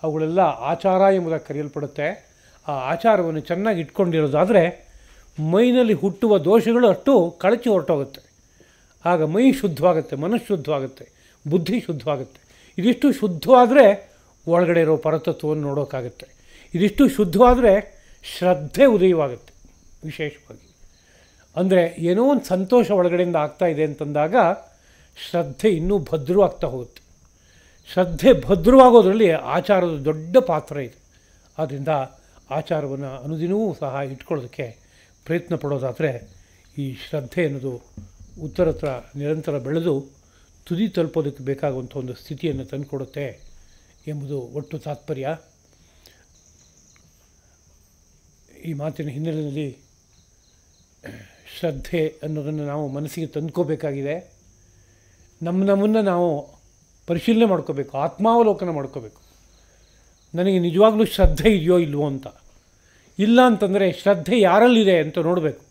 ಅವುಗಳೆಲ್ಲ ಆಚಾರ ಎಂಬುದಾಗಿ ಕರೆಯಲ್ಪಡುತ್ತೆ. ಆ ಆಚಾರವನ್ನು ಚೆನ್ನಾಗಿ ಇಟ್ಕೊಂಡಿರೋದಾದರೆ ಮೈನಲ್ಲಿ ಹುಟ್ಟುವ ದೋಷಗಳು ಅಷ್ಟು ಕಳಚಿ ಹೊರಟೋಗುತ್ತೆ. ಆಗ ಮೈ ಶುದ್ಧವಾಗುತ್ತೆ, ಮನಸ್ಸು ಶುದ್ಧವಾಗುತ್ತೆ, ಬುದ್ಧಿ ಶುದ್ಧವಾಗುತ್ತೆ. ಇದಿಷ್ಟು ಶುದ್ಧವಾದರೆ ಒಳಗಡೆ ಇರೋ ಪರತತ್ವವನ್ನು ನೋಡೋಕ್ಕಾಗುತ್ತೆ. ಇದಿಷ್ಟು ಶುದ್ಧವಾದರೆ ಶ್ರದ್ಧೆ ಉದಯವಾಗುತ್ತೆ ವಿಶೇಷವಾಗಿ. ಅಂದರೆ ಏನೋ ಒಂದು ಸಂತೋಷ ಒಳಗಡೆಯಿಂದ ಆಗ್ತಾಯಿದೆ ಅಂತಂದಾಗ ಶ್ರದ್ಧೆ ಇನ್ನೂ ಭದ್ರವಾಗ್ತಾ ಹೋಗುತ್ತೆ. ಶ್ರದ್ಧೆ ಭದ್ರವಾಗೋದ್ರಲ್ಲಿ ಆಚಾರದ ದೊಡ್ಡ ಪಾತ್ರ ಇದೆ. ಆದ್ದರಿಂದ ಆಚಾರವನ್ನು ಅನುದಿನವೂ ಸಹ ಇಟ್ಕೊಳ್ಳೋದಕ್ಕೆ ಪ್ರಯತ್ನ ಪಡೋದಾದರೆ ಈ ಶ್ರದ್ಧೆ ಅನ್ನೋದು ಉತ್ತರತ್ರ ನಿರಂತರ ಬೆಳೆದು ತುದಿ ತಲುಪೋದಕ್ಕೆ ಬೇಕಾಗುವಂಥ ಒಂದು ಸ್ಥಿತಿಯನ್ನು ತಂದುಕೊಡುತ್ತೆ ಎಂಬುದು ಒಟ್ಟು ತಾತ್ಪರ್ಯ. ಈ ಮಾತಿನ ಹಿನ್ನೆಲೆಯಲ್ಲಿ ಶ್ರದ್ಧೆ ಅನ್ನೋದನ್ನು ನಾವು ಮನಸ್ಸಿಗೆ ತಂದ್ಕೋಬೇಕಾಗಿದೆ. ನಮ್ಮನ್ನು ನಾವು ಪರಿಶೀಲನೆ ಮಾಡ್ಕೋಬೇಕು, ಆತ್ಮಾವಲೋಕನ ಮಾಡ್ಕೋಬೇಕು. ನನಗೆ ನಿಜವಾಗ್ಲೂ ಶ್ರದ್ಧೆ ಇದೆಯೋ ಇಲ್ವೋ ಅಂತ. ಇಲ್ಲ ಅಂತಂದರೆ ಶ್ರದ್ಧೆ ಯಾರಲ್ಲಿದೆ ಅಂತ ನೋಡಬೇಕು.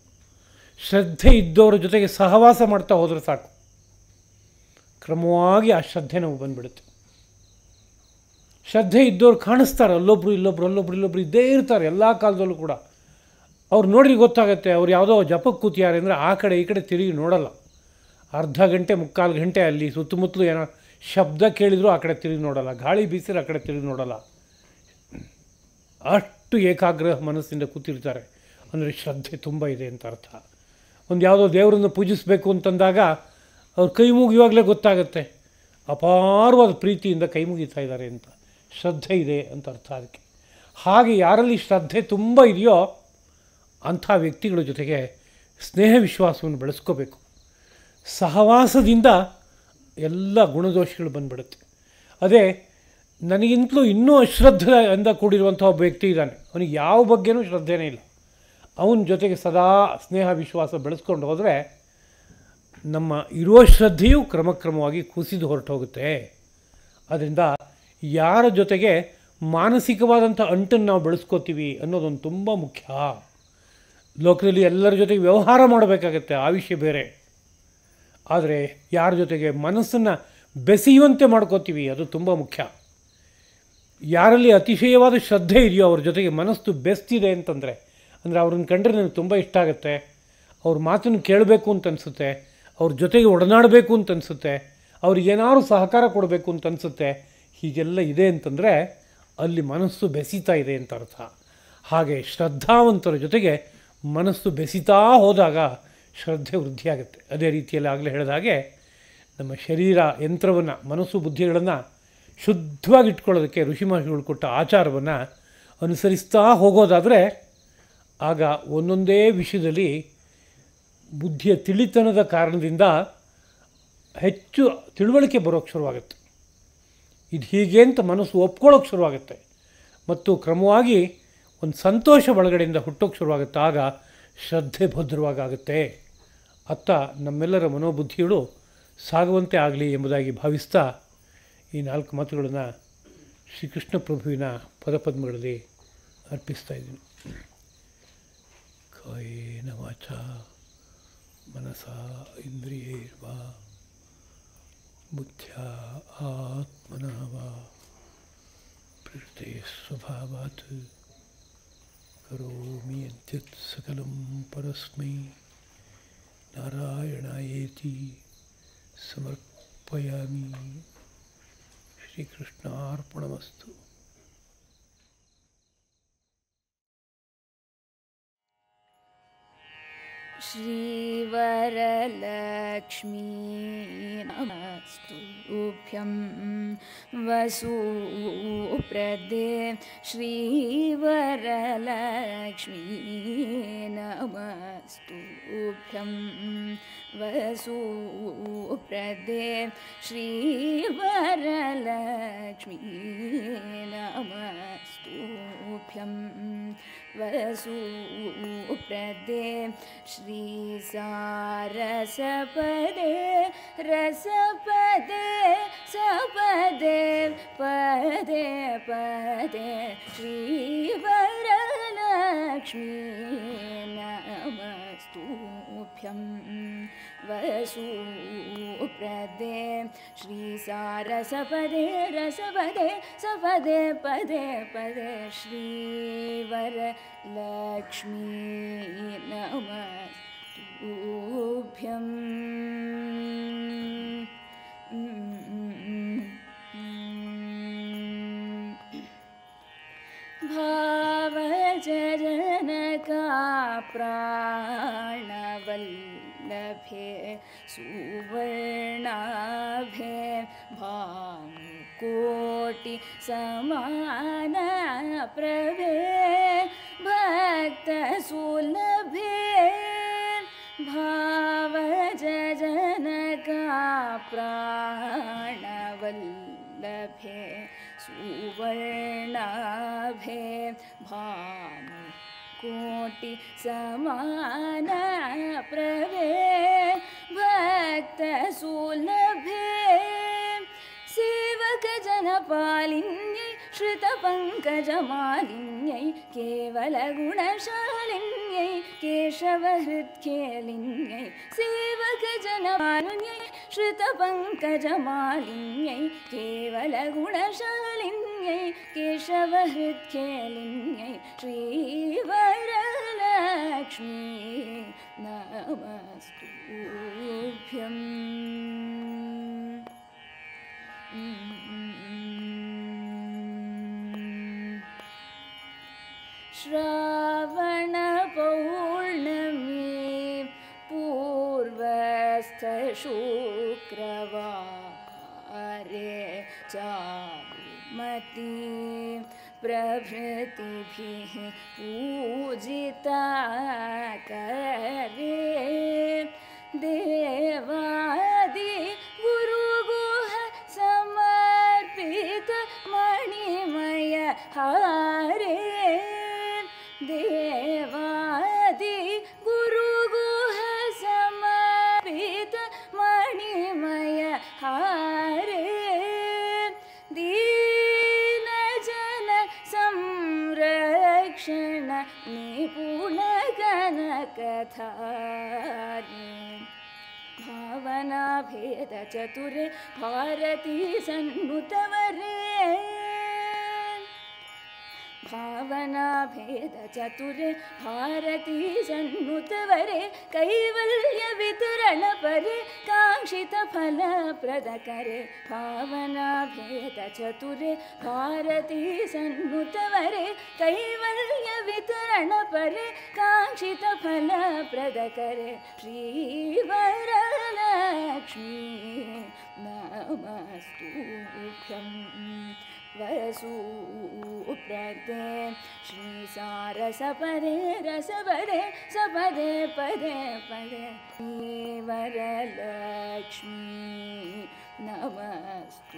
ಶ್ರದ್ಧೆ ಇದ್ದವರ ಜೊತೆಗೆ ಸಹವಾಸ ಮಾಡ್ತಾ ಹೋದರೆ ಸಾಕು, ಕ್ರಮವಾಗಿ ಆ ಶ್ರದ್ಧೆ ನಾವು ಬಂದುಬಿಡುತ್ತೆ. ಶ್ರದ್ಧೆ ಇದ್ದವ್ರು ಕಾಣಿಸ್ತಾರೆ, ಅಲ್ಲೊಬ್ಬರು ಇಲ್ಲೊಬ್ರು ಇದ್ದೇ ಇರ್ತಾರೆ ಎಲ್ಲ ಕಾಲದಲ್ಲೂ ಕೂಡ. ಅವ್ರು ನೋಡಿದ್ರೆ ಗೊತ್ತಾಗುತ್ತೆ ಅವ್ರು ಯಾವುದೋ ಜಪಕ್ಕೆ ಕೂತಿದ್ದಾರೆ ಅಂದರೆ ಆ ಕಡೆ ಈ ಕಡೆ ತಿರುಗಿ ನೋಡಲ್ಲ. ಅರ್ಧ ಗಂಟೆ ಮುಕ್ಕಾಲು ಗಂಟೆ ಅಲ್ಲಿ ಸುತ್ತಮುತ್ತಲು ಏನೋ ಶಬ್ದ ಕೇಳಿದರೂ ಆ ಕಡೆ ತಿರುಗಿ ನೋಡಲ್ಲ, ಗಾಳಿ ಬೀಸಿದ್ರೆ ಆ ಕಡೆ ತಿರುಗಿ ನೋಡಲ್ಲ. ಅಷ್ಟು ಏಕಾಗ್ರ ಮನಸ್ಸಿಂದ ಕೂತಿರ್ತಾರೆ ಅಂದರೆ ಶ್ರದ್ಧೆ ತುಂಬ ಇದೆ ಅಂತ ಅರ್ಥ. ಒಂದು ಯಾವುದೋ ದೇವರನ್ನು ಪೂಜಿಸಬೇಕು ಅಂತಂದಾಗ ಅವ್ರ ಕೈ ಮುಗಿಯುವಾಗಲೇ ಗೊತ್ತಾಗುತ್ತೆ ಅಪಾರವಾದ ಪ್ರೀತಿಯಿಂದ ಕೈ ಮುಗಿತಾ ಇದ್ದಾರೆ ಅಂತ. ಶ್ರದ್ಧೆ ಇದೆ ಅಂತ ಅರ್ಥ ಅದಕ್ಕೆ. ಹಾಗೆ ಯಾರಲ್ಲಿ ಶ್ರದ್ಧೆ ತುಂಬ ಇದೆಯೋ ಅಂಥ ವ್ಯಕ್ತಿಗಳ ಜೊತೆಗೆ ಸ್ನೇಹ ವಿಶ್ವಾಸವನ್ನು ಬೆಳೆಸ್ಕೋಬೇಕು. ಸಹವಾಸದಿಂದ ಎಲ್ಲ ಗುಣದೋಷಗಳು ಬಂದುಬಿಡುತ್ತೆ. ಅದೇ ನನಗಿಂತಲೂ ಇನ್ನೂ ಅಶ್ರದ್ಧೆಯಿಂದ ಕೂಡಿರುವಂಥ ಒಬ್ಬ ವ್ಯಕ್ತಿ ಇದ್ದಾನೆ, ಅವನಿಗೆ ಯಾವ ಬಗ್ಗೆನೂ ಶ್ರದ್ಧೆನೇ ಇಲ್ಲ. ಅವನ ಜೊತೆಗೆ ಸದಾ ಸ್ನೇಹ ವಿಶ್ವಾಸ ಬೆಳೆಸ್ಕೊಂಡು ಹೋದರೆ ನಮ್ಮ ಇರುವ ಶ್ರದ್ಧೆಯು ಕ್ರಮಕ್ರಮವಾಗಿ ಕುಸಿದು ಹೊರಟು ಹೋಗುತ್ತೆ. ಅದರಿಂದ ಯಾರ ಜೊತೆಗೆ ಮಾನಸಿಕವಾದಂಥ ಅಂಟನ್ನು ನಾವು ಬೆಳೆಸ್ಕೋತೀವಿ ಅನ್ನೋದೊಂದು ತುಂಬ ಮುಖ್ಯ. ಲೋಕದಲ್ಲಿ ಎಲ್ಲರ ಜೊತೆಗೆ ವ್ಯವಹಾರ ಮಾಡಬೇಕಾಗತ್ತೆ, ಆ ವಿಷಯ ಬೇರೆ. ಆದರೆ ಯಾರ ಜೊತೆಗೆ ಮನಸ್ಸನ್ನು ಬೆಸೆಯುವಂತೆ ಮಾಡ್ಕೋತೀವಿ ಅದು ತುಂಬ ಮುಖ್ಯ. ಯಾರಲ್ಲಿ ಅತಿಶಯವಾದ ಶ್ರದ್ಧೆ ಇದೆಯೋ ಅವ್ರ ಜೊತೆಗೆ ಮನಸ್ಸು ಬೆಸ್ತಿದೆ ಅಂತಂದರೆ, ಅಂದರೆ ಅವ್ರನ್ನ ಕಂಡ್ರೆ ನನಗೆ ತುಂಬ ಇಷ್ಟ ಆಗುತ್ತೆ, ಅವ್ರ ಮಾತನ್ನು ಕೇಳಬೇಕು ಅಂತ ಅನಿಸುತ್ತೆ, ಅವ್ರ ಜೊತೆಗೆ ಒಡನಾಡಬೇಕು ಅಂತ ಅನಿಸುತ್ತೆ, ಅವ್ರಿಗೇನಾದ್ರು ಸಹಕಾರ ಕೊಡಬೇಕು ಅಂತ ಅನಿಸುತ್ತೆ, ಹೀಗೆಲ್ಲ ಇದೆ ಅಂತಂದರೆ ಅಲ್ಲಿ ಮನಸ್ಸು ಬೆಸೀತಾ ಇದೆ ಅಂತ ಅರ್ಥ. ಹಾಗೆ ಶ್ರದ್ಧಾವಂತರ ಜೊತೆಗೆ ಮನಸ್ಸು ಬೆಸೀತಾ ಹೋದಾಗ ಶ್ರದ್ಧೆ ವೃದ್ಧಿಯಾಗುತ್ತೆ. ಅದೇ ರೀತಿಯಲ್ಲಿ ಆಗಲೇ ಹೇಳಿದ ಹಾಗೆ ನಮ್ಮ ಶರೀರ ಯಂತ್ರವನ್ನು, ಮನಸ್ಸು ಬುದ್ಧಿಗಳನ್ನು ಶುದ್ಧವಾಗಿಟ್ಕೊಳ್ಳೋದಕ್ಕೆ ಋಷಿಮಹರ್ಷಿಗಳು ಕೊಟ್ಟ ಆಚಾರವನ್ನು ಅನುಸರಿಸ್ತಾ ಹೋಗೋದಾದರೆ ಆಗ ಒಂದೊಂದೇ ವಿಷಯದಲ್ಲಿ ಬುದ್ಧಿಯ ತಿಳಿತನದ ಕಾರಣದಿಂದ ಹೆಚ್ಚು ತಿಳುವಳಿಕೆ ಬರೋಕ್ಕೆ ಶುರುವಾಗುತ್ತೆ. ಇದು ಹೀಗೆ ಅಂತ ಮನಸ್ಸು ಒಪ್ಕೊಳ್ಳೋಕೆ ಶುರುವಾಗುತ್ತೆ ಮತ್ತು ಕ್ರಮವಾಗಿ ಒಂದು ಸಂತೋಷ ಒಳಗಡೆಯಿಂದ ಹುಟ್ಟೋಕ್ಕೆ ಶುರುವಾಗುತ್ತೆ. ಆಗ ಶ್ರದ್ಧೆ ಭದ್ರವಾಗುತ್ತೆ. ಅತ್ತ ನಮ್ಮೆಲ್ಲರ ಮನೋಬುದ್ಧಿಗಳು ಸಾಗುವಂತೆ ಆಗಲಿ ಎಂಬುದಾಗಿ ಭಾವಿಸ್ತಾ ಈ 4 ಮಾತುಗಳನ್ನು ಶ್ರೀಕೃಷ್ಣ ಪ್ರಭುವಿನ ಪದಪದ್ಮಗಳಲ್ಲಿ ಅರ್ಪಿಸ್ತಾ ಇದ್ದೀನಿ. ಕಾಯೇನ ವಾಚಾ ಮನಸಾ ಇಂದ್ರಿಯೈರ್ವಾ ಬುದ್ಧ್ಯಾ ಆತ್ಮನಃ ವಾ ಪ್ರಕೃತೆ ಸ್ವಭಾವಾತ್ ಕರೋಮಿ ಯದ್ಯತ್ ಸಕಲಂ ಪರಸ್ಮೈ ನಾರಾಯಣಾಯೇತಿ ಸಮರ್ಪಯಾಮಿ. ಶ್ರೀಕೃಷ್ಣಾರ್ಪಣಮಸ್ತು. श्रीवरलक्ष्मी नमस्तुभ्यं वसूप्रदे श्रीवरलक्ष्मी नमस्तुभ्यं वसूप्रदे श्रीवरलक्ष्मी नमस्तुभ्यं वसूप्रदे श्रीसारसपदे रसपदे सपदे पदे पदे श्रीवरलक्ष्मी नमस्तुभ्यं वसूप्रदे श्रीसारसपदे रसपदे सपदे पदे पदे श्रीवरलक्ष्मी नमस्तुभ्यं. भावजनका प्राणवल्लभे सुवर्णाभे भानुकुलाभे कोटि समान प्रभे भक्त सुलभे भावज जनका प्राणवल्लभे सुवर्णाभे भानु कोटि समान प्रभे भक्त सुलभे सेवक जनपालिन्यै श्रुतपङ्कजमालिन्यै केवल गुणशालिन्यै केशवहृत्खेलिन्यै सेवक जनपालिन्यै श्रुतपङ्कजमालिन्यै केवल गुणशालिन्यै केशवहृत्खेलिन्यै श्रीवरलक्ष्मी नमस्तुभ्यम् श्रावण पौर्णमी पूर्वस्थ शुक्रवारे चारुमती प्रभृतिभिः पूजिता करे देवादि गुरुगुह समर्पित मणिमय हारे देवादि गुरुगुह समर्पित मणिमय हारे दीनजन संरक्षण निपुण कनकधारी भावना भेद चतुरे भारती सन्नुतवरे भावना भेद चतुरे भारती सन्नुतवरे कैवल्य वितरण परे कांक्षित फल प्रद करे भावना भेद चतुरे भारती सन्नुतवरे कैवल्य वितरण परे कांक्षित फल प्रद करे श्रीवरलक्ष्मी नमस्तुभ्यम् वसूप्रदे श्रीसारसपदे रसपदे सपदे पदे पदे वरलक्ष्मी नमस्तुभ्यम्